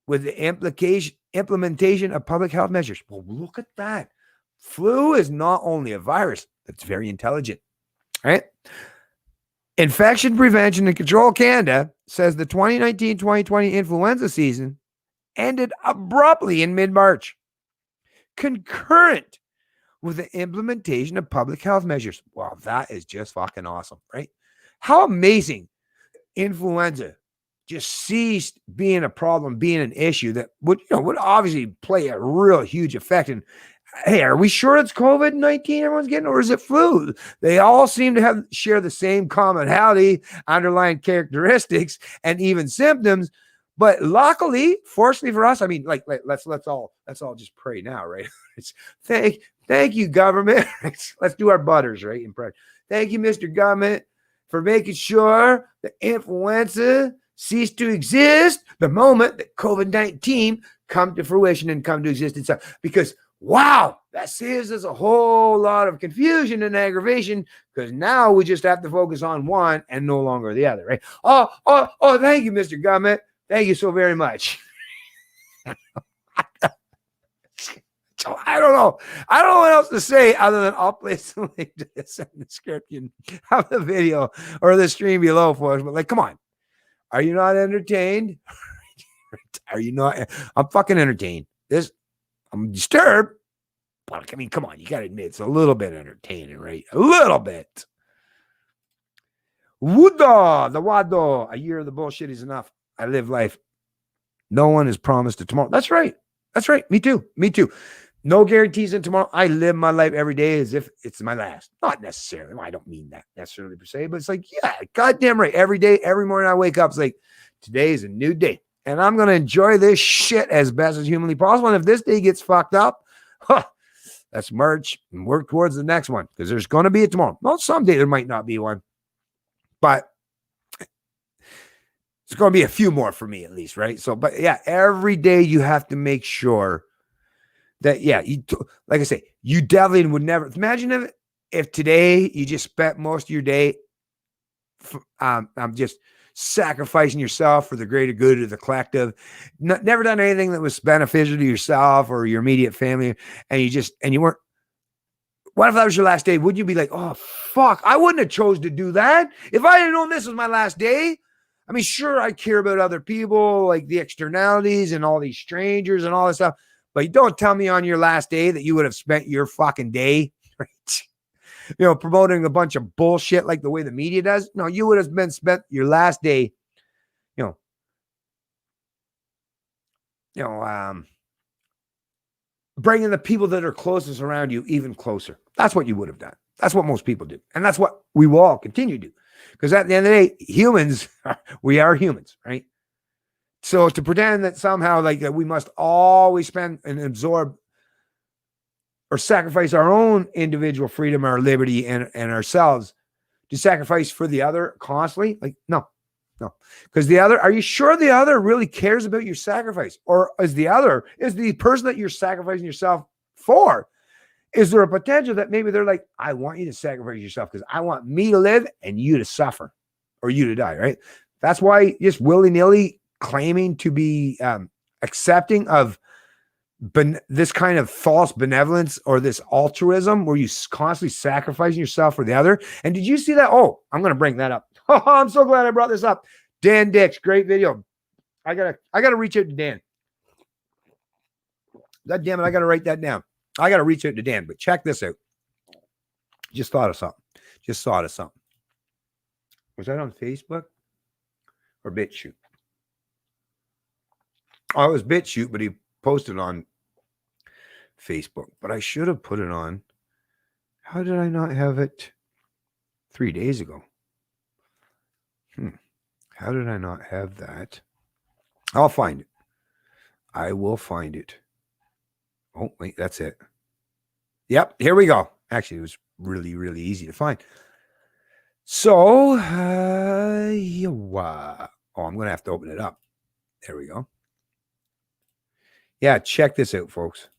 with the implementation of public health measures. Well, look at that. Flu is not only a virus, it's very intelligent, right? Infection Prevention and Control Canada says the 2019-2020 influenza season ended abruptly in mid-March, concurrent with the implementation of public health measures. Wow, that is just fucking awesome, right? How amazing. Influenza just ceased being a problem, being an issue that would obviously play a real huge effect. And hey, are we sure it's COVID-19 everyone's getting, or is it flu? They all seem to share the same commonality, underlying characteristics, and even symptoms. But luckily, fortunately for us, I mean, like let's all just pray now, right? It's thank you, government. Let's do our butters, right? Thank you, Mr. Government, for making sure the influenza cease to exist the moment that COVID-19 come to fruition and come to existence. Because, wow, that saves us a whole lot of confusion and aggravation, because now we just have to focus on one and no longer the other, right? Oh, thank you, Mr. Government. Thank you so very much. So I don't know. I don't know what else to say other than I'll place the link to this in the description of the video or the stream below for us. But like, come on. Are you not entertained? Are you not? I'm fucking entertained. I'm disturbed. But I mean, come on. You got to admit, it's a little bit entertaining, right? A little bit. Wooda, the wado. A year of the bullshit is enough. I live life. No one is promised a tomorrow. That's right. That's right. Me too. Me too. No guarantees in tomorrow. I live my life every day as if it's my last. Not necessarily. Well, I don't mean that necessarily per se, but it's like, yeah, goddamn right. Every day, every morning I wake up, it's like, today is a new day. And I'm going to enjoy this shit as best as humanly possible. And if this day gets fucked up, let's march and work towards the next one, because there's going to be a tomorrow. Well, someday there might not be one, but it's going to be a few more for me at least, right? So, but yeah, every day you have to make sure that, yeah, like I say, you definitely would never imagine if today you just spent most of your day just sacrificing yourself for the greater good of the collective, never done anything that was beneficial to yourself or your immediate family, and you weren't. What if that was your last day? Would you be like, oh fuck, I wouldn't have chose to do that if I didn't know this was my last day? I mean, sure, I care about other people, like the externalities and all these strangers and all this stuff. But you don't tell me on your last day that you would have spent your fucking day, right? Promoting a bunch of bullshit like the way the media does. No, you would have spent your last day, bringing the people that are closest around you even closer. That's what you would have done. That's what most people do. And that's what we will all continue to do. Because at the end of the day, humans, we are humans, right? So to pretend that somehow like we must always spend and absorb or sacrifice our own individual freedom, our liberty, and ourselves to sacrifice for the other constantly, like, no. Because are you sure the other really cares about your sacrifice? Or is the person that you're sacrificing yourself for, is there a potential that maybe they're like, I want you to sacrifice yourself because I want me to live and you to suffer or you to die, right? That's why just willy-nilly claiming to be accepting of this kind of false benevolence or this altruism where you constantly sacrificing yourself for the other. And did you see that? Oh, I'm going to bring that up. Oh, I'm so glad I brought this up. Dan Dix, great video. I gotta reach out to Dan. God damn it, I gotta write that down. I gotta reach out to Dan, but check this out. Just thought of something. Was that on Facebook or BitChute? Oh, it was BitChute, but he posted on Facebook. But I should have put it on. How did I not have it 3 days ago? How did I not have that? I'll find it. I will find it. Oh, wait, that's it. Yep, here we go. Actually, it was really, really easy to find. So, I'm going to have to open it up. There we go. Yeah, check this out, folks.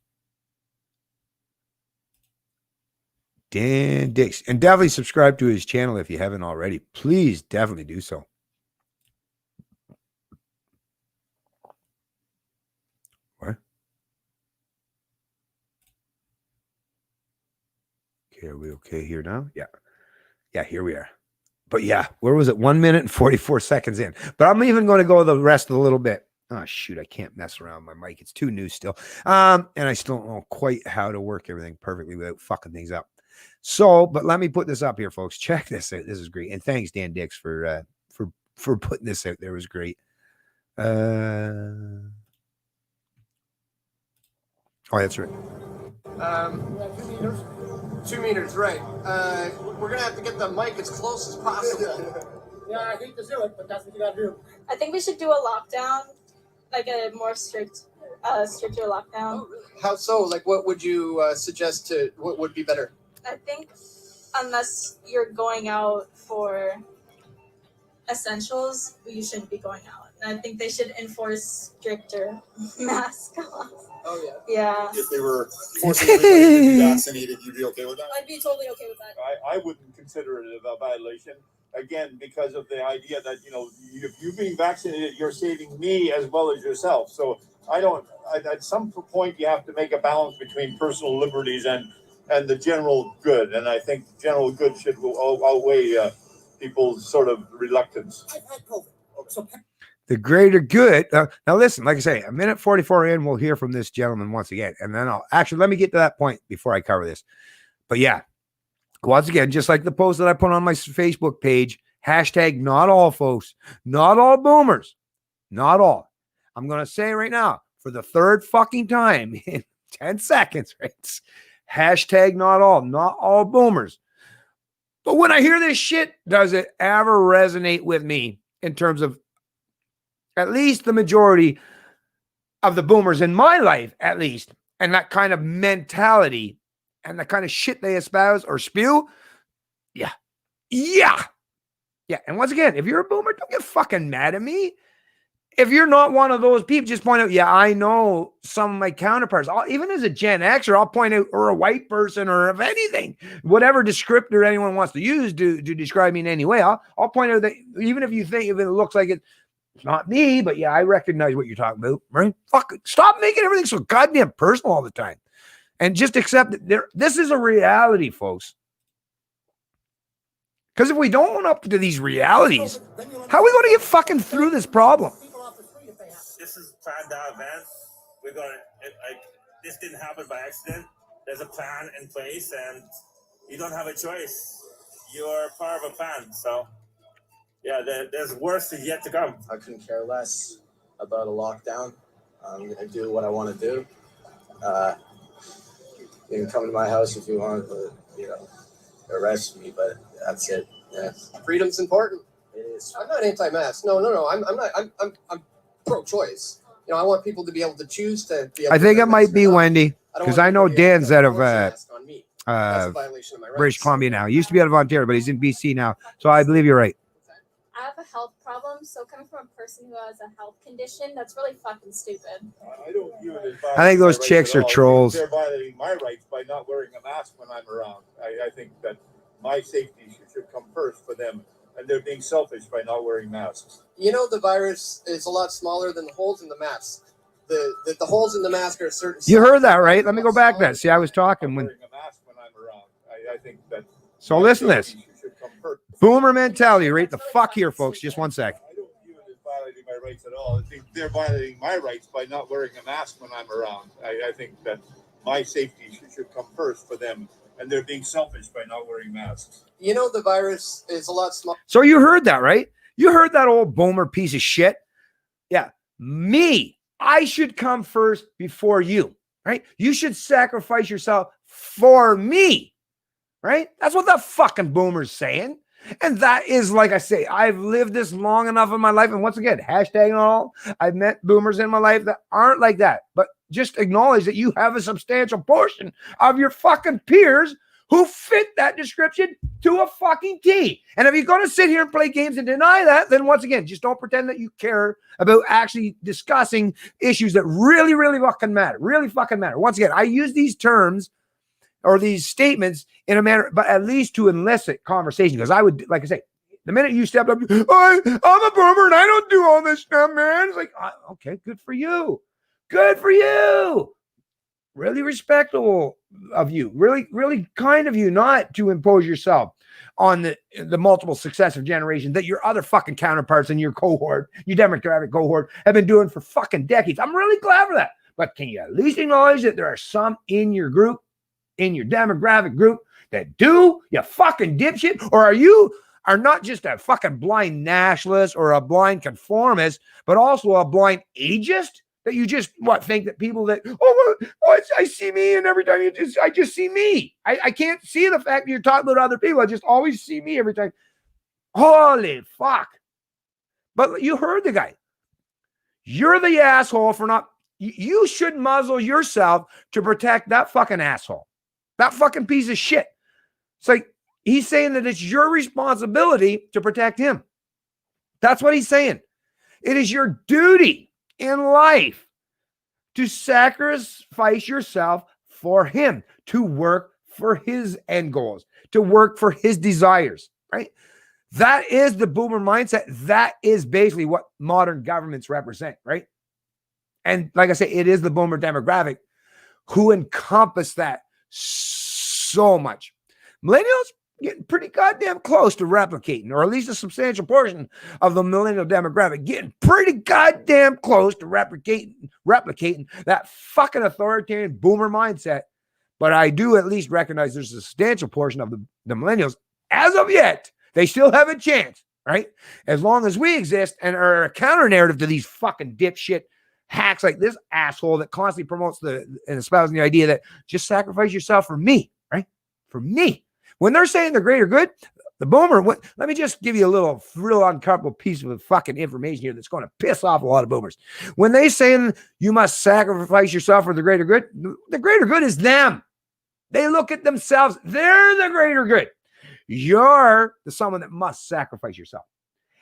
Dan Dix. And definitely subscribe to his channel if you haven't already. Please definitely do so. What? Okay, are we okay here now? Yeah. Yeah, here we are. But yeah, where was it? 1 minute and 44 seconds in. But I'm even going to go the rest of a little bit. Oh, shoot, I can't mess around with my mic. It's too new still. And I still don't know quite how to work everything perfectly without fucking things up. So, but let me put this up here, folks. Check this out. This is great. And thanks, Dan Dix, for putting this out there. It was great. Oh, that's right. 2 meters, right. We're going to have to get the mic as close as possible. Yeah, I hate to do it, but that's what you got to do. I think we should do a lockdown, like a more stricter lockdown. Oh, really? How so? Like, what would you suggest what would be better? I think unless you're going out for essentials, you shouldn't be going out. And I think they should enforce stricter mask laws. Oh yeah. Yeah. If they were forcing everybody to be vaccinated, you'd be okay with that? I'd be totally okay with that. I wouldn't consider it a violation. Again, because of the idea that, if you're being vaccinated, you're saving me as well as yourself. So at some point you have to make a balance between personal liberties and the general good. And I think general good should outweigh people's sort of reluctance. I've had COVID. So The greater good. Now, listen, like I say, a minute 44 in, we'll hear from this gentleman once again. And then let me get to that point before I cover this. But yeah, once again, just like the post that I put on my Facebook page, hashtag not all folks, not all boomers, not all. I'm going to say right now for the third fucking time in 10 seconds, right? Hashtag not all boomers. But when I hear this shit, does it ever resonate with me in terms of at least the majority of the boomers in my life, at least, and that kind of mentality and the kind of shit they espouse or spew? Yeah. And once again, if you're a boomer, don't get fucking mad at me. If you're not one of those people, just point out, yeah, I know some of my counterparts. Even as a Gen Xer, I'll point out, or a white person, or if anything, whatever descriptor anyone wants to use to describe me in any way, I'll point out that even if you think, if it looks like it's not me, but yeah, I recognize what you're talking about, right? Fuck, stop making everything so goddamn personal all the time. And just accept that this is a reality, folks. Because if we don't own up to these realities, how are we going to get fucking through this problem? This is planned out event. We're going to, this didn't happen by accident. There's a plan in place and you don't have a choice. You're part of a plan. So, yeah, there's worse is yet to come. I couldn't care less about a lockdown. I'm going to do what I want to do. You can come to my house if you want, but, arrest me, but that's it. Yeah. Freedom's important. It is. I'm not anti-mask. No. I'm not. I'm pro-choice. I want people to be able to choose to be able I think to it might be Wendy, because I know Dan's out of British Columbia now. He used to be out of Ontario, but he's in BC now. So I believe you're right. I have a health problem, so coming from a person who has a health condition, that's really fucking stupid. I don't view it as I think those violating my chicks rights are at all. trolls. They're violating my rights by not wearing a mask when I'm around. I think that my safety should come first for them, and they're being selfish by not wearing masks. The virus is a lot smaller than the holes in the mask. The holes in the mask are a certain size. You heard that, right? Let me go back to that. See, I was talking when. Wearing a mask when I'm around. I think that. So listen to this. Boomer mentality, right the fuck here, folks. Just one sec. I don't view it as violating my rights at all. I think they're violating my rights by not wearing a mask when I'm around. I think that my safety should come first for them, and they're being selfish by not wearing masks. The virus is a lot smaller. So you heard that, right? You heard that old boomer piece of shit. Yeah, me. I should come first before you, right? You should sacrifice yourself for me, right? That's what the fucking boomer's saying. And that is, like I say, I've lived this long enough in my life. And once again, hashtag all, I've met boomers in my life that aren't like that. But just acknowledge that you have a substantial portion of your fucking peers who fit that description to a fucking T. And if you're going to sit here and play games and deny that, then once again, just don't pretend that you care about actually discussing issues that really, really fucking matter. Really fucking matter. Once again, I use these terms or these statements in a manner, but at least to elicit conversation. Because I would, like I say, the minute you stepped up, I'm a boomer and I don't do all this stuff, man. It's like, okay, good for you. Good for you. Really respectable of you. Really, really kind of you not to impose yourself on the multiple successive generations that your other fucking counterparts in your cohort, your demographic cohort, have been doing for fucking decades. I'm really glad for that. But can you at least acknowledge that there are some in your group, in your demographic group, that do, you fucking dipshit? Or are not just a fucking blind nationalist or a blind conformist, but also a blind ageist? That you just think that people that I see me, and every time I just see me. I can't see the fact that you're talking about other people. I just always see me every time. Holy fuck! But you heard the guy. You're the asshole for not. You should muzzle yourself to protect that fucking asshole, that fucking piece of shit. It's like he's saying that it's your responsibility to protect him. That's what he's saying. It is your duty in life to sacrifice yourself for him, to work for his end goals, to work for his desires, right? That is the boomer mindset. That is basically what modern governments represent, right? And like I say, it is the boomer demographic who encompass that so much. Millennials getting pretty goddamn close to replicating, or at least a substantial portion of the millennial demographic getting pretty goddamn close to replicating that fucking authoritarian boomer mindset. But I do at least recognize there's a substantial portion of the millennials, as of yet, they still have a chance, right? As long as we exist and are a counter narrative to these fucking dipshit hacks like this asshole that constantly promotes and espousing the idea that just sacrifice yourself for me, right? For me. When they're saying the greater good, the boomer, let me just give you a little real uncomfortable piece of fucking information here that's going to piss off a lot of boomers. When they saying you must sacrifice yourself for the greater good is them. They look at themselves. They're the greater good. You're the someone that must sacrifice yourself.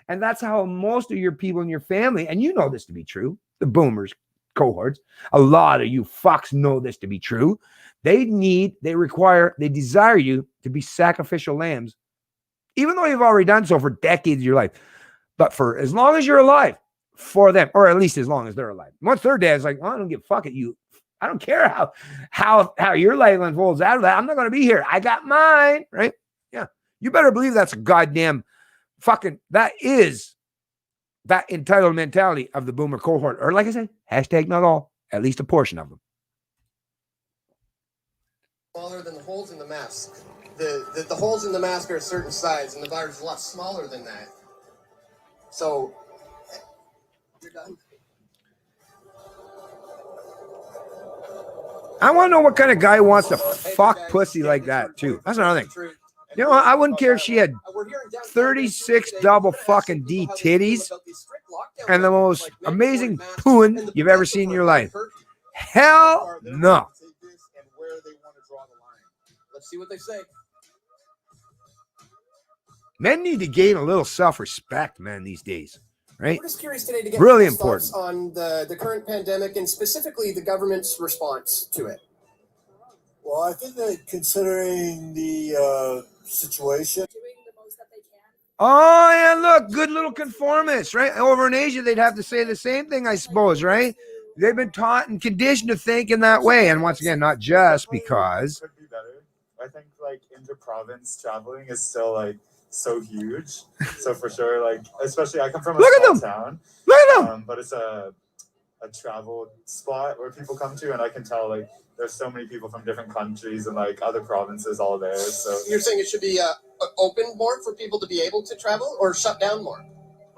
And that's how most of your people in your family, and you know this to be true, the boomers cohorts, a lot of you fucks know this to be true. They desire you to be sacrificial lambs, even though you've already done so for decades of your life. But for as long as you're alive, for them, or at least as long as they're alive. Once they're dead, it's like, well, I don't give a fuck at you. I don't care how your life unfolds out of that. I'm not going to be here. I got mine, right? Yeah. You better believe that's a goddamn fucking, that is that entitled mentality of the boomer cohort. Or like I said, hashtag not all, at least a portion of them. Smaller than the holes in the mask. The holes in the mask are a certain size, and the virus is a lot smaller than that. So, you're done. I want to know what kind of guy wants to fuck pussy like that, too. That's another thing. You know, I wouldn't care if she had 36 double fucking D titties and the most amazing poon you've ever seen in your life. Hell no. Let's see what they say. Men need to gain a little self-respect, man, these days, right? We're just curious today to get really your important thoughts on the current pandemic and specifically the government's response to it. Well, I think that considering the situation. Oh, yeah, look, good little conformists, right? Over in Asia, they'd have to say the same thing, I suppose, right? They've been taught and conditioned to think in that way. And once again, not just because. Could be better. I think like inter-province traveling is still like so huge. So for sure, like especially I come from a small town. Look at them. But it's a travel spot where people come to, and I can tell like there's so many people from different countries and like other provinces all there. So you're saying it should be open more for people to be able to travel, or shut down more?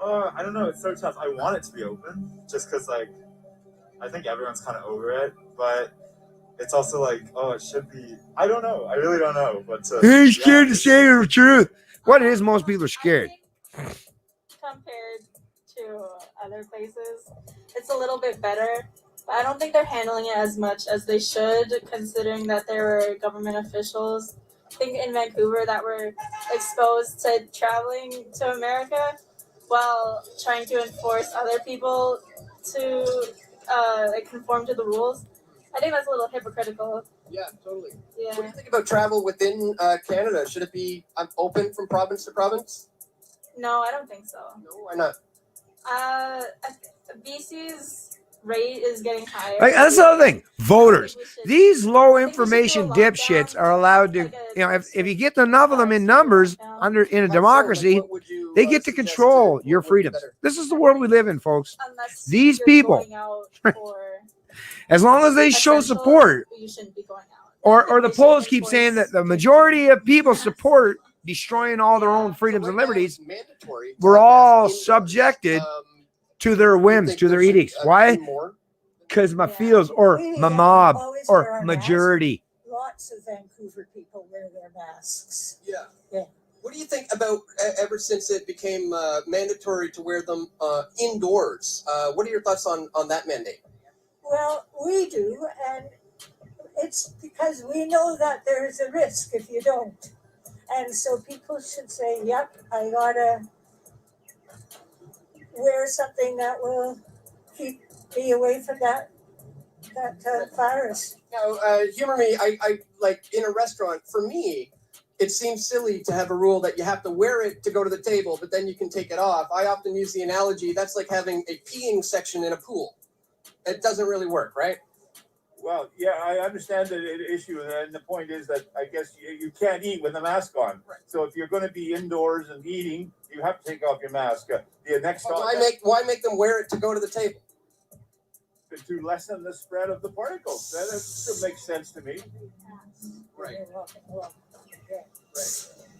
I don't know. It's so tough. I want it to be open, just because like I think everyone's kind of over it, but it's also like, oh, it should be. I don't know. I really don't know. But he's scared to say the truth. What is most people are scared? Compared to other places, it's a little bit better. But I don't think they're handling it as much as they should, considering that there were government officials, I think in Vancouver, that were exposed to traveling to America while trying to enforce other people to conform to the rules. I think that's a little hypocritical. Yeah, totally. Yeah. What do you think about travel within Canada? Should it be open from province to province? No, I don't think so. No, why not? BC's rate is getting higher. Like, that's the other thing. Voters. These low information dipshits are allowed to, you know, if you get enough of them in numbers in a democracy, they get to control your freedoms. This is the world we live in, folks. Unless These you're people, going out for as long as they show essentials, support, you shouldn't be going out. or the They should polls keep enforce saying that the majority of people support destroying all their own freedoms and liberties, we're all subjected to their whims, to their edicts. Why? Because my feels or my mob or majority. Lots of Vancouver people wear their masks. Yeah. Yeah. What do you think about ever since it became mandatory to wear them indoors? What are your thoughts on that mandate? Well, we do, and it's because we know that there's a risk if you don't. And so people should say, yep, I gotta wear something that will keep me away from that virus. Now, humor me. I like in a restaurant. For me, it seems silly to have a rule that you have to wear it to go to the table, but then you can take it off. I often use the analogy that's like having a peeing section in a pool. It doesn't really work, right? Well, yeah, I understand the issue, and the point is that I guess you can't eat with a mask on. Right. So if you're going to be indoors and eating, you have to take off your mask. The next Why make them wear it to go to the table? To lessen the spread of the particles. That still makes sense to me. Right.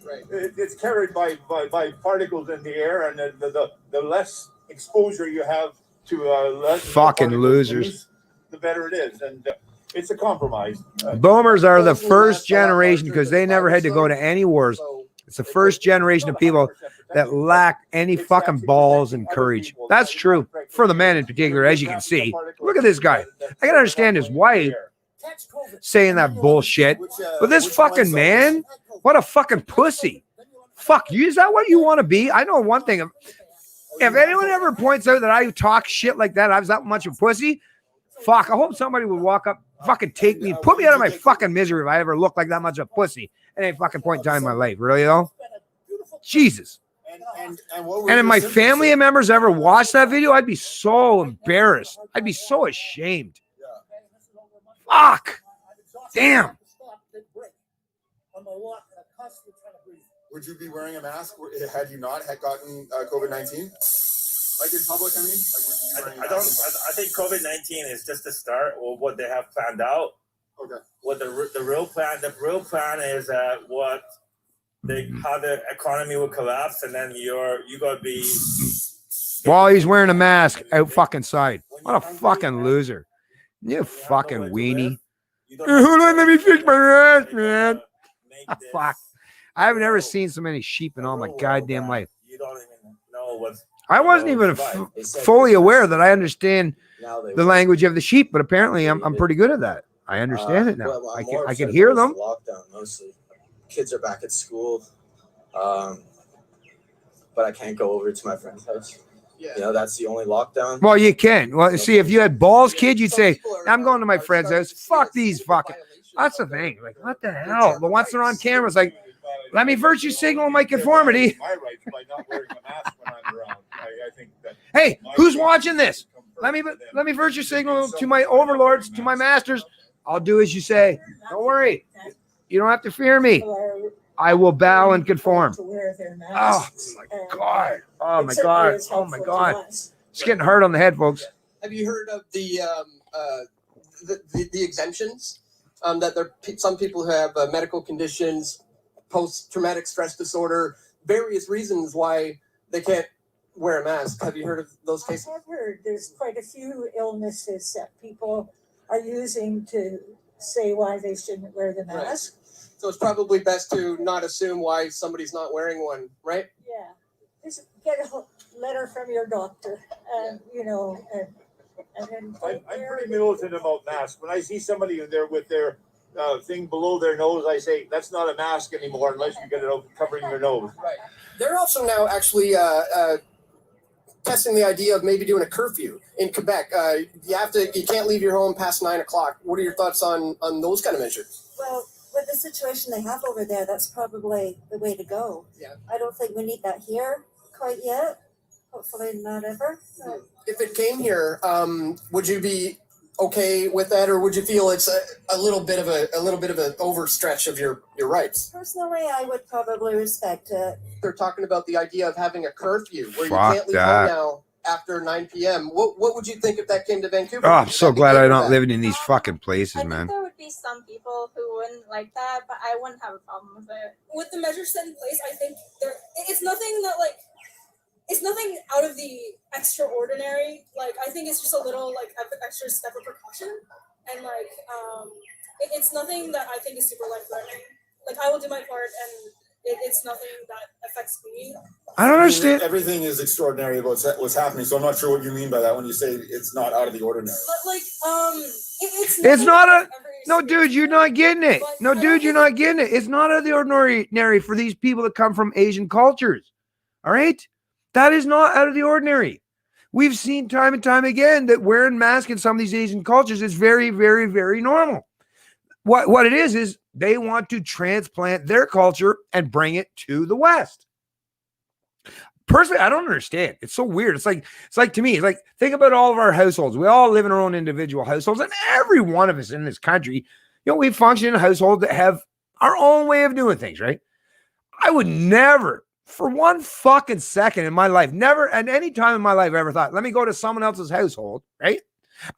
Right. It's carried by particles in the air, and the less exposure you have to less Fucking losers. loose, the better it is, and it's a compromise. Boomers are the first generation because they never had to go to any wars. It's the first generation of people that lack any fucking balls and courage. That's true for the men in particular, as you can see. Look at this guy. I can understand his wife saying that bullshit, but this fucking man, what a fucking pussy. Fuck you. Is that what you want to be? I know one thing. If anyone ever points out that I talk shit like that, I was that much of a pussy. Fuck, I hope somebody would walk up, fucking take me, put me out of my fucking misery if I ever look like that much of a pussy at any fucking point in time in my life. Really, though? Jesus. And if my family members ever watched that video, I'd be so embarrassed. I'd be so ashamed. Fuck. Damn. Would you be wearing a mask had you not had gotten COVID-19? Like in public, I mean? Like, I think COVID-19 is just the start of what they have planned out. Okay. What the real plan is how the economy will collapse, and then you gotta be while he's wearing a mask out fucking side. What a fucking loser. You fucking weenie. Hold on, let me fix my ass, man. Fuck. I've never seen so many sheep in all my goddamn life. You don't even know what's. I wasn't even fully aware that I understand the language of the sheep, but apparently I'm pretty good at that. I understand it now. Well, I can hear them. Lockdown mostly. Kids are back at school, but I can't go over to my friend's house. Yeah. You know, that's the only lockdown. Well, you can. Well, see, if you had balls, kid, you'd say, I'm going to my friend's house. Fuck these fucking. That's the thing. Like, what the hell? But once they're on camera, it's like, let me virtue signal my conformity. My rights by not wearing a mask when I'm around. I think that. Hey, who's watching this? Let me virtue signal to my overlords, to my masters. I'll do as you say. Don't worry. You don't have to fear me. I will bow and conform. Oh my God. Oh my God. Oh my God. It's getting hard on the head, folks. Have you heard of the exemptions? That there some people who have medical conditions, post-traumatic stress disorder, various reasons why they can't wear a mask. Have you heard of those cases? I have heard there's quite a few illnesses that people are using to say why they shouldn't wear the mask. Right. So it's probably best to not assume why somebody's not wearing one, right? Yeah. Just get a letter from your doctor, and then I'm pretty militant about masks. When I see somebody in there with their thing below their nose, I say that's not a mask anymore unless you get it covering your nose. Right. They're also now actually testing the idea of maybe doing a curfew in Quebec. You can't leave your home past 9 o'clock. What are your thoughts on those kind of measures? Well, with the situation they have over there, that's probably the way to go. Yeah. I don't think we need that here quite yet. Hopefully not ever. But if it came here, would you be okay with that, or would you feel it's a little bit of an overstretch of your rights? personally, I would probably respect it. They're talking about the idea of having a curfew where you Fuck can't leave that. home now after 9 p.m. What would you think if that came to Vancouver? Oh, I'm so Would you glad be I'm good not with that? living in these fucking places, I man. think there would be some people who wouldn't like that, but I wouldn't have a problem with it. With the measures set in place, I think it's nothing that it's nothing out of the extraordinary. Like, I think it's just a little extra step of precaution, and it's nothing that I think is super life threatening. Like, I will do my part, and it's nothing that affects me. I don't understand. Everything is extraordinary about what's happening, so I'm not sure what you mean by that when you say it's not out of the ordinary. But It's not a no, dude. You're not getting it. No, dude, you're not getting it. It's not out of the ordinary for these people that come from Asian cultures. All right, that is not out of the ordinary. we've seen time and time again that wearing masks in some of these Asian cultures is very, very, very normal. What it is they want to transplant their culture and bring it to the West. Personally, I don't understand. It's so weird. It's like to me, it's like, think about all of our households. We all live in our own individual households, and every one of us in this country, we function in a household that have our own way of doing things, right? I would never, for one fucking second in my life, never at any time in my life ever thought, let me go to someone else's household, right?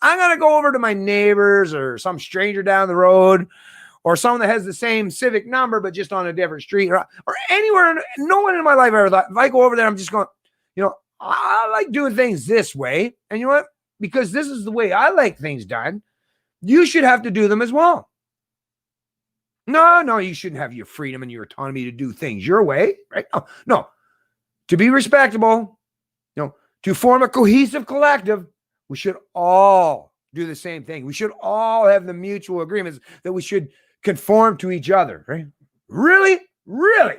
I'm going to go over to my neighbors or some stranger down the road or someone that has the same civic number but just on a different street or anywhere. No one in my life ever thought, if I go over there, I'm just going, I like doing things this way. And you know what? Because this is the way I like things done, you should have to do them as well. No, you shouldn't have your freedom and your autonomy to do things your way, right? No. To be respectable, to form a cohesive collective, we should all do the same thing. We should all have the mutual agreements that we should conform to each other, right? Really? Really?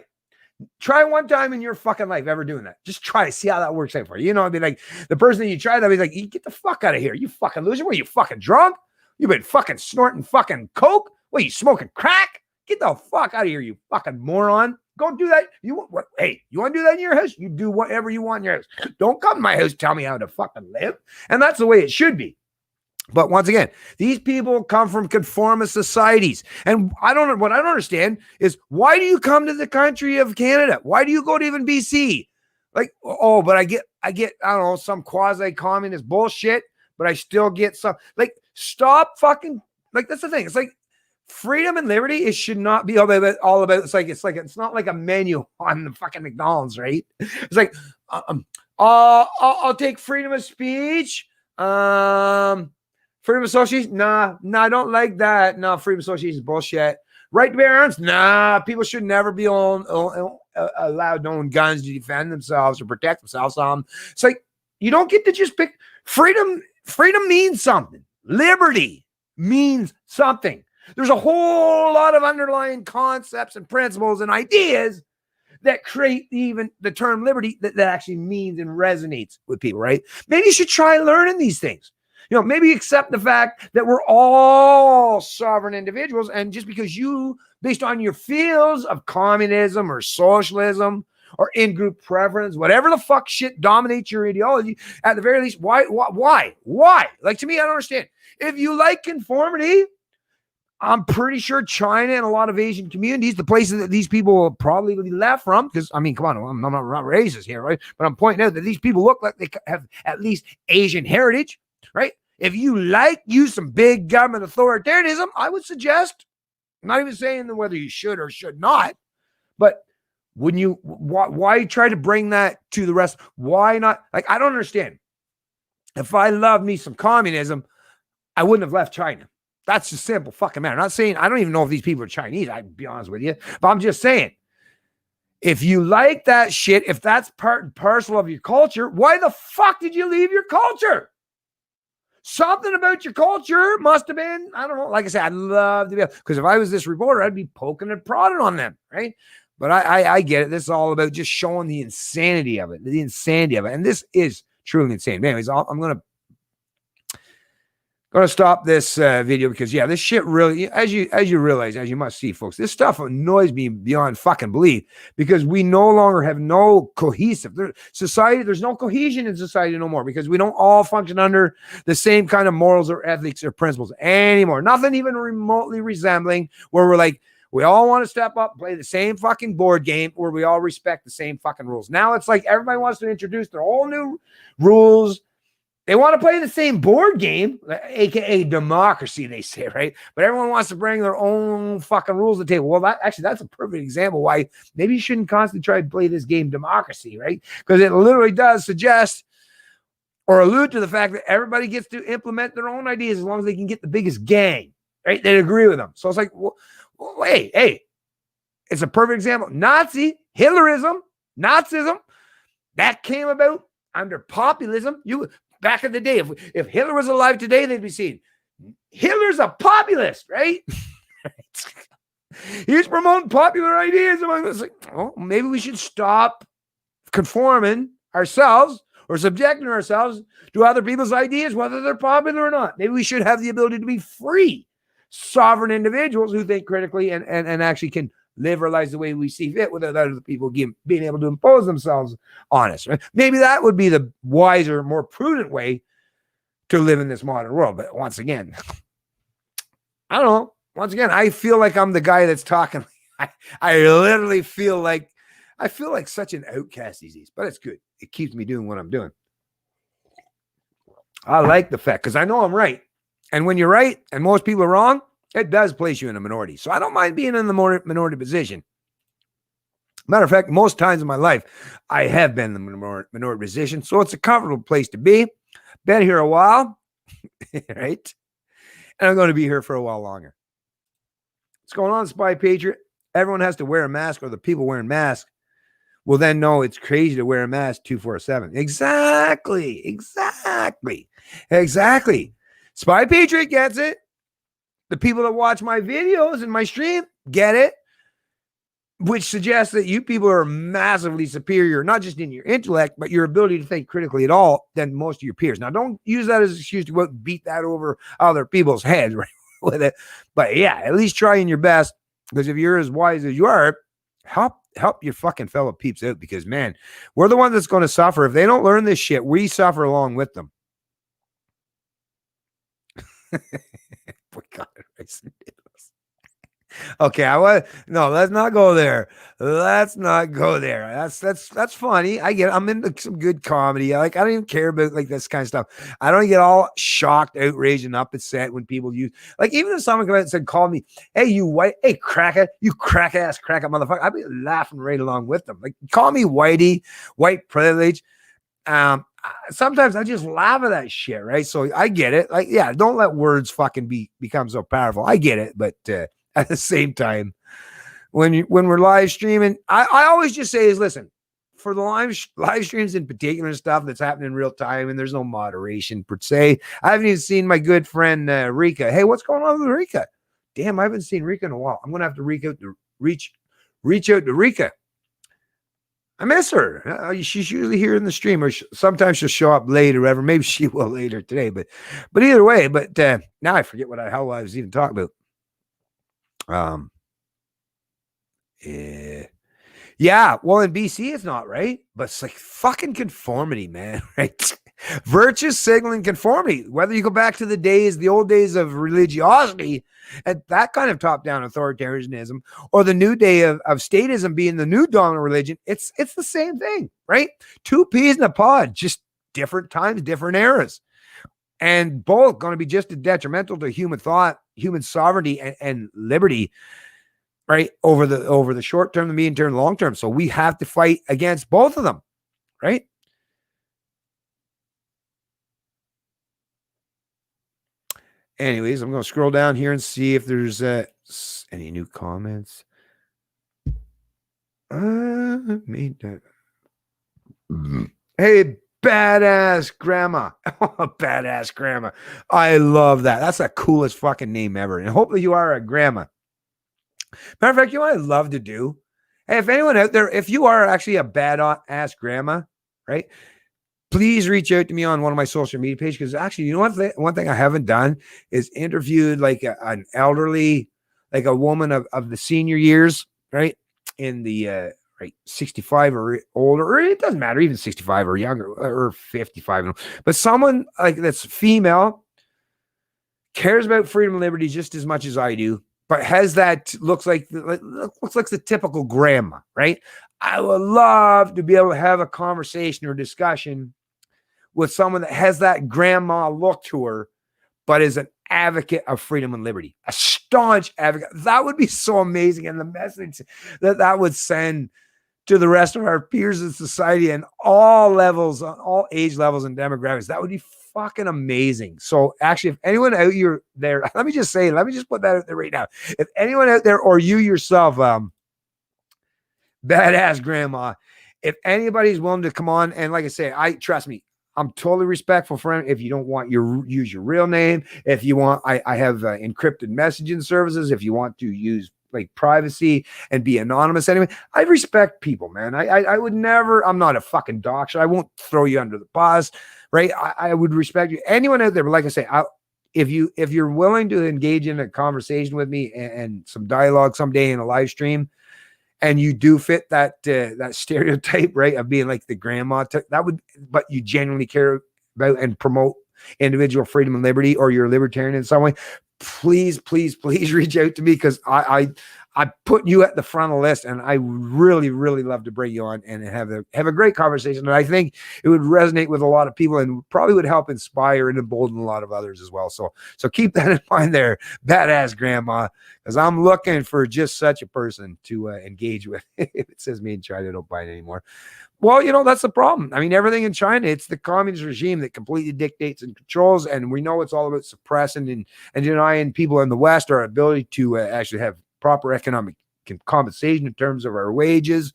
Try one time in your fucking life ever doing that. Just try to see how that works out for you. I'd be like, the person that you try that, be like, you get the fuck out of here. You fucking loser. What, you fucking drunk? You've been fucking snorting fucking coke? What, you smoking crack? Get the fuck out of here, you fucking moron. Go do that. You want to do that in your house? You do whatever you want in your house. Don't come to my house, tell me how to fucking live. And that's the way it should be. But once again, these people come from conformist societies. And what I don't understand is, why do you come to the country of Canada? Why do you go to even BC? Like, but I get, I don't know, some quasi-communist bullshit, but I still get some, like, stop fucking, like, that's the thing. It's like, freedom and liberty, it should not be all about it's not like a menu on the fucking McDonald's, right? It's like, I'll take freedom of speech, freedom of association. Nah, I don't like that. No, freedom of association is bullshit. Right to bear arms. Nah, people should never be allowed to own guns to defend themselves or protect themselves. It's like, you don't get to just pick freedom. Freedom means something. Liberty means something. There's a whole lot of underlying concepts and principles and ideas that create even the term liberty that actually means and resonates with people, right? Maybe you should try learning these things. Maybe accept the fact that we're all sovereign individuals, and just because you, based on your feels of communism or socialism or in-group preference, whatever the fuck shit dominates your ideology, at the very least, why? Like, to me, I don't understand. If you like conformity, I'm pretty sure China and a lot of Asian communities, the places that these people will probably be left from, because, I mean, come on, I'm not racist here, right? But I'm pointing out that these people look like they have at least Asian heritage, right? If you use some big government authoritarianism, I would suggest, I'm not even saying whether you should or should not, but wouldn't you, why try to bring that to the rest? Why not? Like, I don't understand. If I love me some communism, I wouldn't have left China. That's the simple fucking matter. I'm not saying, I don't even know if these people are Chinese, I'd be honest with you, but I'm just saying, if you like that shit, if that's part and parcel of your culture, why the fuck did you leave your culture? Something about your culture must have been, I don't know, like I said, I'd love to be, because if I was this reporter, I'd be poking and prodding on them, right? But I get it. This is all about just showing the insanity of it. And this is truly insane. But anyways, I'm going to stop this video because, this shit really, as you realize, as you must see, folks, this stuff annoys me beyond fucking belief, because we no longer have no cohesive society. There's no cohesion in society no more, because we don't all function under the same kind of morals or ethics or principles anymore. Nothing even remotely resembling where we're like, we all want to step up, play the same fucking board game where we all respect the same fucking rules. Now it's like everybody wants to introduce their whole new rules. They want to play the same board game, aka democracy, they say, right? But everyone wants to bring their own fucking rules to the table. Well, that's a perfect example why maybe you shouldn't constantly try to play this game democracy, right? Because it literally does suggest or allude to the fact that everybody gets to implement their own ideas as long as they can get the biggest gang, right? They agree with them. So it's like, hey, it's a perfect example. Hitlerism, Nazism, that came about under populism. Back in the day, if Hitler was alive today, they'd be saying, Hitler's a populist, right? He's promoting popular ideas among us. Like, maybe we should stop conforming ourselves or subjecting ourselves to other people's ideas, whether they're popular or not. Maybe we should have the ability to be free, sovereign individuals who think critically and actually can live our lives the way we see fit without other people being able to impose themselves on us. Right? Maybe that would be the wiser, more prudent way to live in this modern world. But once again, I don't know. Once again, I feel like I'm the guy that's talking. I literally feel like such an outcast these days, but it's good. It keeps me doing what I'm doing. I like the fact because I know I'm right. And when you're right and most people are wrong, it does place you in a minority. So I don't mind being in the minority position. Matter of fact, most times in my life, I have been in the minority position. So it's a comfortable place to be. Been here a while, right? And I'm going to be here for a while longer. What's going on, Spy Patriot? Everyone has to wear a mask, or the people wearing masks will then know it's crazy to wear a mask 24/7. Exactly. Spy Patriot gets it. The people that watch my videos and my stream get it, which suggests that you people are massively superior, not just in your intellect, but your ability to think critically at all than most of your peers. Now, don't use that as an excuse to go out and beat that over other people's heads right, with it. But yeah, at least trying your best, because if you're as wise as you are, help your fucking fellow peeps out, because, man, we're the ones that's going to suffer. If they don't learn this shit, we suffer along with them. Okay, let's not go there. That's funny. I get it. I'm into some good comedy. I don't even care about like this kind of stuff. I don't get all shocked, outraged, and upset when people use, like, even if someone come out and said, call me, hey, you white, hey, cracker, you crack ass motherfucker, I'd be laughing right along with them. Like, call me whitey, white privilege. Sometimes I just laugh at that shit, right? So I get it. Like, yeah, don't let words fucking become so powerful. I get it, but at the same time, when we're live streaming, I always just say is, listen, for the live streams in particular and stuff that's happening in real time, and there's no moderation per se. I haven't even seen my good friend Rika. Hey, what's going on with Rika? Damn, I haven't seen Rika in a while. I'm gonna have to reach out to Rika. I miss her. She's usually here in the stream, or sometimes she'll show up late or whatever. Maybe she will later today, but either way. But now I forget what the hell I was even talking about. Yeah. Well, in BC, it's not right, but it's like fucking conformity, man. Right? Virtue signaling conformity. Whether you go back to the old days of religiosity and that kind of top-down authoritarianism, or the new day of statism being the new dominant religion, it's the same thing, right? Two peas in a pod, just different times, different eras, and both going to be just as detrimental to human thought, human sovereignty, and liberty, right? Over the short term, the medium term, long term. So we have to fight against both of them, right? Anyways, I'm going to scroll down here and see if there's any new comments. Hey, badass grandma. Badass grandma. I love that. That's the coolest fucking name ever. And hopefully you are a grandma. Matter of fact, you know what I'd love to do? Hey, if anyone out there, if you are actually a badass grandma, right? Please reach out to me on one of my social media pages, because actually, you know what? One thing I haven't done is interviewed like an elderly, like a woman of the senior years, right? In the right 65 or older, or it doesn't matter, even 65 or younger or 55, but someone like that's female, cares about freedom and liberty just as much as I do, but has that looks like the typical grandma, right? I would love to be able to have a conversation or discussion with someone that has that grandma look to her, but is an advocate of freedom and liberty, a staunch advocate. That would be so amazing. And the message that would send to the rest of our peers in society and all levels, all age levels and demographics, that would be fucking amazing. So actually, if anyone out there, let me just put that out there right now. If anyone out there, or you yourself, badass grandma, if anybody's willing to come on, and like I say, trust me, I'm totally respectful for him. If you don't want use your real name, if you want, I have encrypted messaging services. If you want to use like privacy and be anonymous anyway. I respect people, man. I would never, I'm not a fucking doctor. I won't throw you under the bus, right? I would respect you. Anyone out there, but like I say, if you're willing to engage in a conversation with me and some dialogue someday in a live stream, and you do fit that stereotype, right, of being like the grandma, but you genuinely care about and promote individual freedom and liberty, or you're a libertarian in some way, please reach out to me, because I put you at the front of the list, and I really love to bring you on and have a great conversation. And I think it would resonate with a lot of people and probably would help inspire and embolden a lot of others as well. So keep that in mind there, badass grandma, because I'm looking for just such a person to engage with. If it says me in China, don't buy it anymore. Well, that's the problem. I mean, everything in China, it's the communist regime that completely dictates and controls. And we know it's all about suppressing and denying people in the West our ability to actually have proper economic compensation in terms of our wages,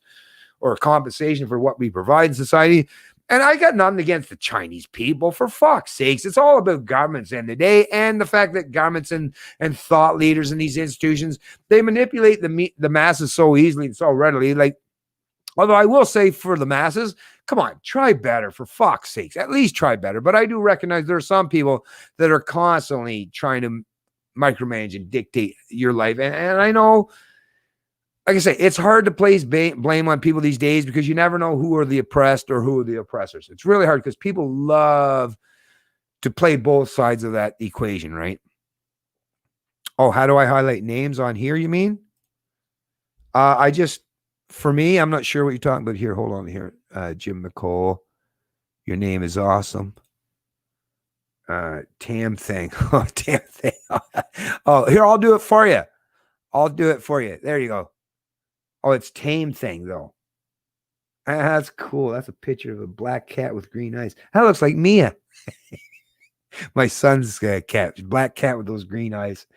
or compensation for what we provide in society. And I got nothing against the Chinese people, for fuck's sakes. It's all about governments in the day, and the fact that governments and thought leaders in these institutions, they manipulate the masses so easily and so readily. Like, although I will say, for the masses, come on, try better, for fuck's sakes. At least try better. But I do recognize there are some people that are constantly trying to micromanage and dictate your life. And I know, like I say, it's hard to place blame on people these days, because you never know who are the oppressed or who are the oppressors. It's really hard, because people love to play both sides of that equation, right? Oh, how do I highlight names on here, you mean? For me, I'm not sure what you're talking about here. Hold on here. Jim McCall, your name is awesome. Tam thing. Oh, Tam thing. Oh, here, I'll do it for you. There you go. Oh, it's Tame thing, though. That's cool. That's a picture of a black cat with green eyes. That looks like Mia. My son's cat, black cat with those green eyes.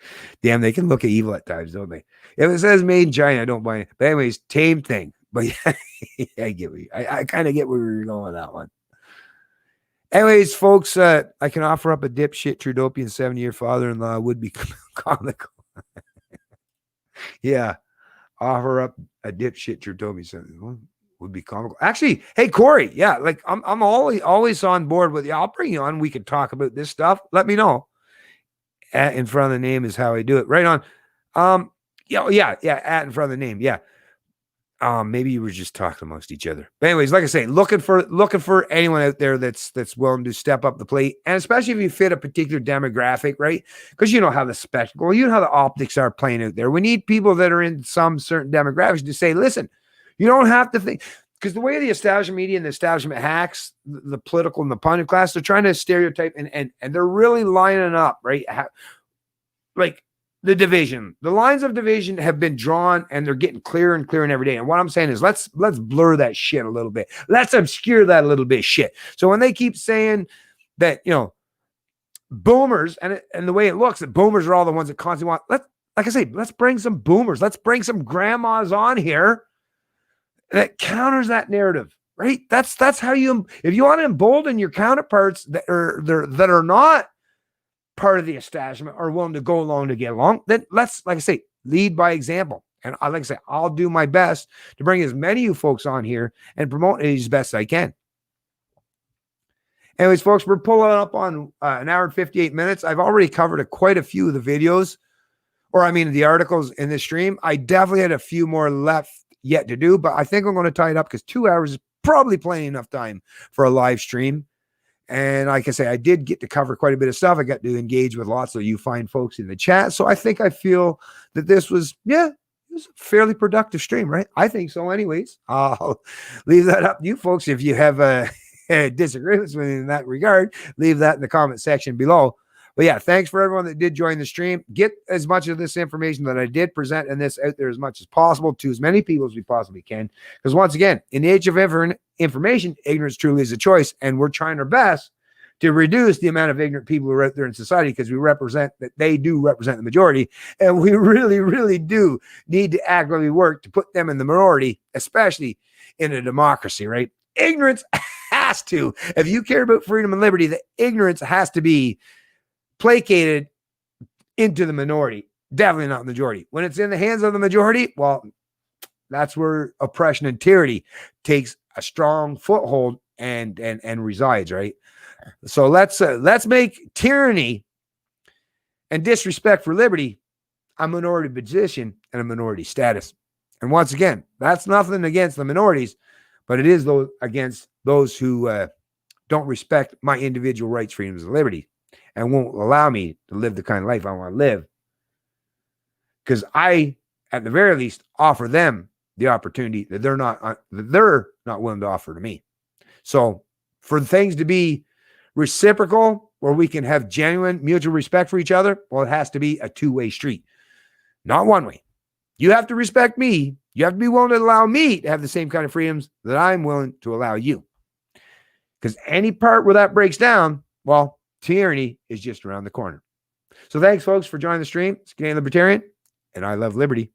Damn, they can look evil at times, don't they? If it says made in China, I don't buy it. But anyways, Tame thing. But yeah, I get what I kind of get where we were going with that one. Anyways, folks, I can offer up a dipshit Trudeaupian 7-year father-in-law would be comical. Yeah, offer up a dipshit Trudeaupian would be comical. Actually, hey Corey, yeah, like I'm always on board with you. I'll bring you on. We can talk about this stuff. Let me know. At in front of the name is how I do it. Right on. Yeah. At in front of the name. Yeah. Maybe you were just talking amongst each other. But anyways, like I say, looking for anyone out there that's willing to step up the plate, and especially if you fit a particular demographic, right? Because you know how the spectacle, you know how the optics are playing out there. We need people that are in some certain demographics to say, listen, you don't have to think, because the way the establishment media and the establishment hacks the political and the pundit class, they're trying to stereotype and they're really lining up, right? Like the lines of division have been drawn, and they're getting clearer and clearer every day. And what I'm saying is let's blur that shit a little bit. Let's obscure that a little bit shit. So when they keep saying that, boomers, and the way it looks, that boomers are all the ones that constantly want, like I say, let's bring some boomers. Let's bring some grandmas on here that counters that narrative, right? That's how if you want to embolden your counterparts that are not part of the establishment or willing to go along to get along, then let's, like I say, lead by example. And like I say, I'll do my best to bring as many of you folks on here and promote it as best I can. Anyways, folks, we're pulling up on an hour and 58 minutes. I've already covered quite a few of the videos, the articles in this stream. I definitely had a few more left yet to do, but I think I'm going to tie it up, because 2 hours is probably plenty enough time for a live stream. And like I say, I did get to cover quite a bit of stuff. I got to engage with lots of you fine folks in the chat. So I feel that this was, it was a fairly productive stream, right? I think so anyways. I'll leave that up to you folks. If you have disagreements with me in that regard, leave that in the comment section below. But yeah, thanks for everyone that did join the stream. Get as much of this information that I did present in this out there as much as possible to as many people as we possibly can. Because once again, in the age of information, ignorance truly is a choice. And we're trying our best to reduce the amount of ignorant people who are out there in society, because they do represent the majority. And we really, really do need to actively work to put them in the minority, especially in a democracy, right? Ignorance has to, if you care about freedom and liberty, the ignorance has to be placated into the minority. Definitely not the majority. When it's in the hands of the majority, well, that's where oppression and tyranny takes a strong foothold and resides, right? So let's make tyranny and disrespect for liberty a minority position and a minority status. And once again, that's nothing against the minorities, but it is against those who don't respect my individual rights, freedoms, and liberty, and won't allow me to live the kind of life I want to live. Because I, at the very least, offer them the opportunity that they're not willing to offer to me. So for things to be reciprocal, where we can have genuine mutual respect for each other, well, it has to be a two-way street, not one way. You have to respect me. You have to be willing to allow me to have the same kind of freedoms that I'm willing to allow you. Because any part where that breaks down, well, tyranny is just around the corner. So thanks, folks, for joining the stream. It's Canadian Libertarian, and I love liberty.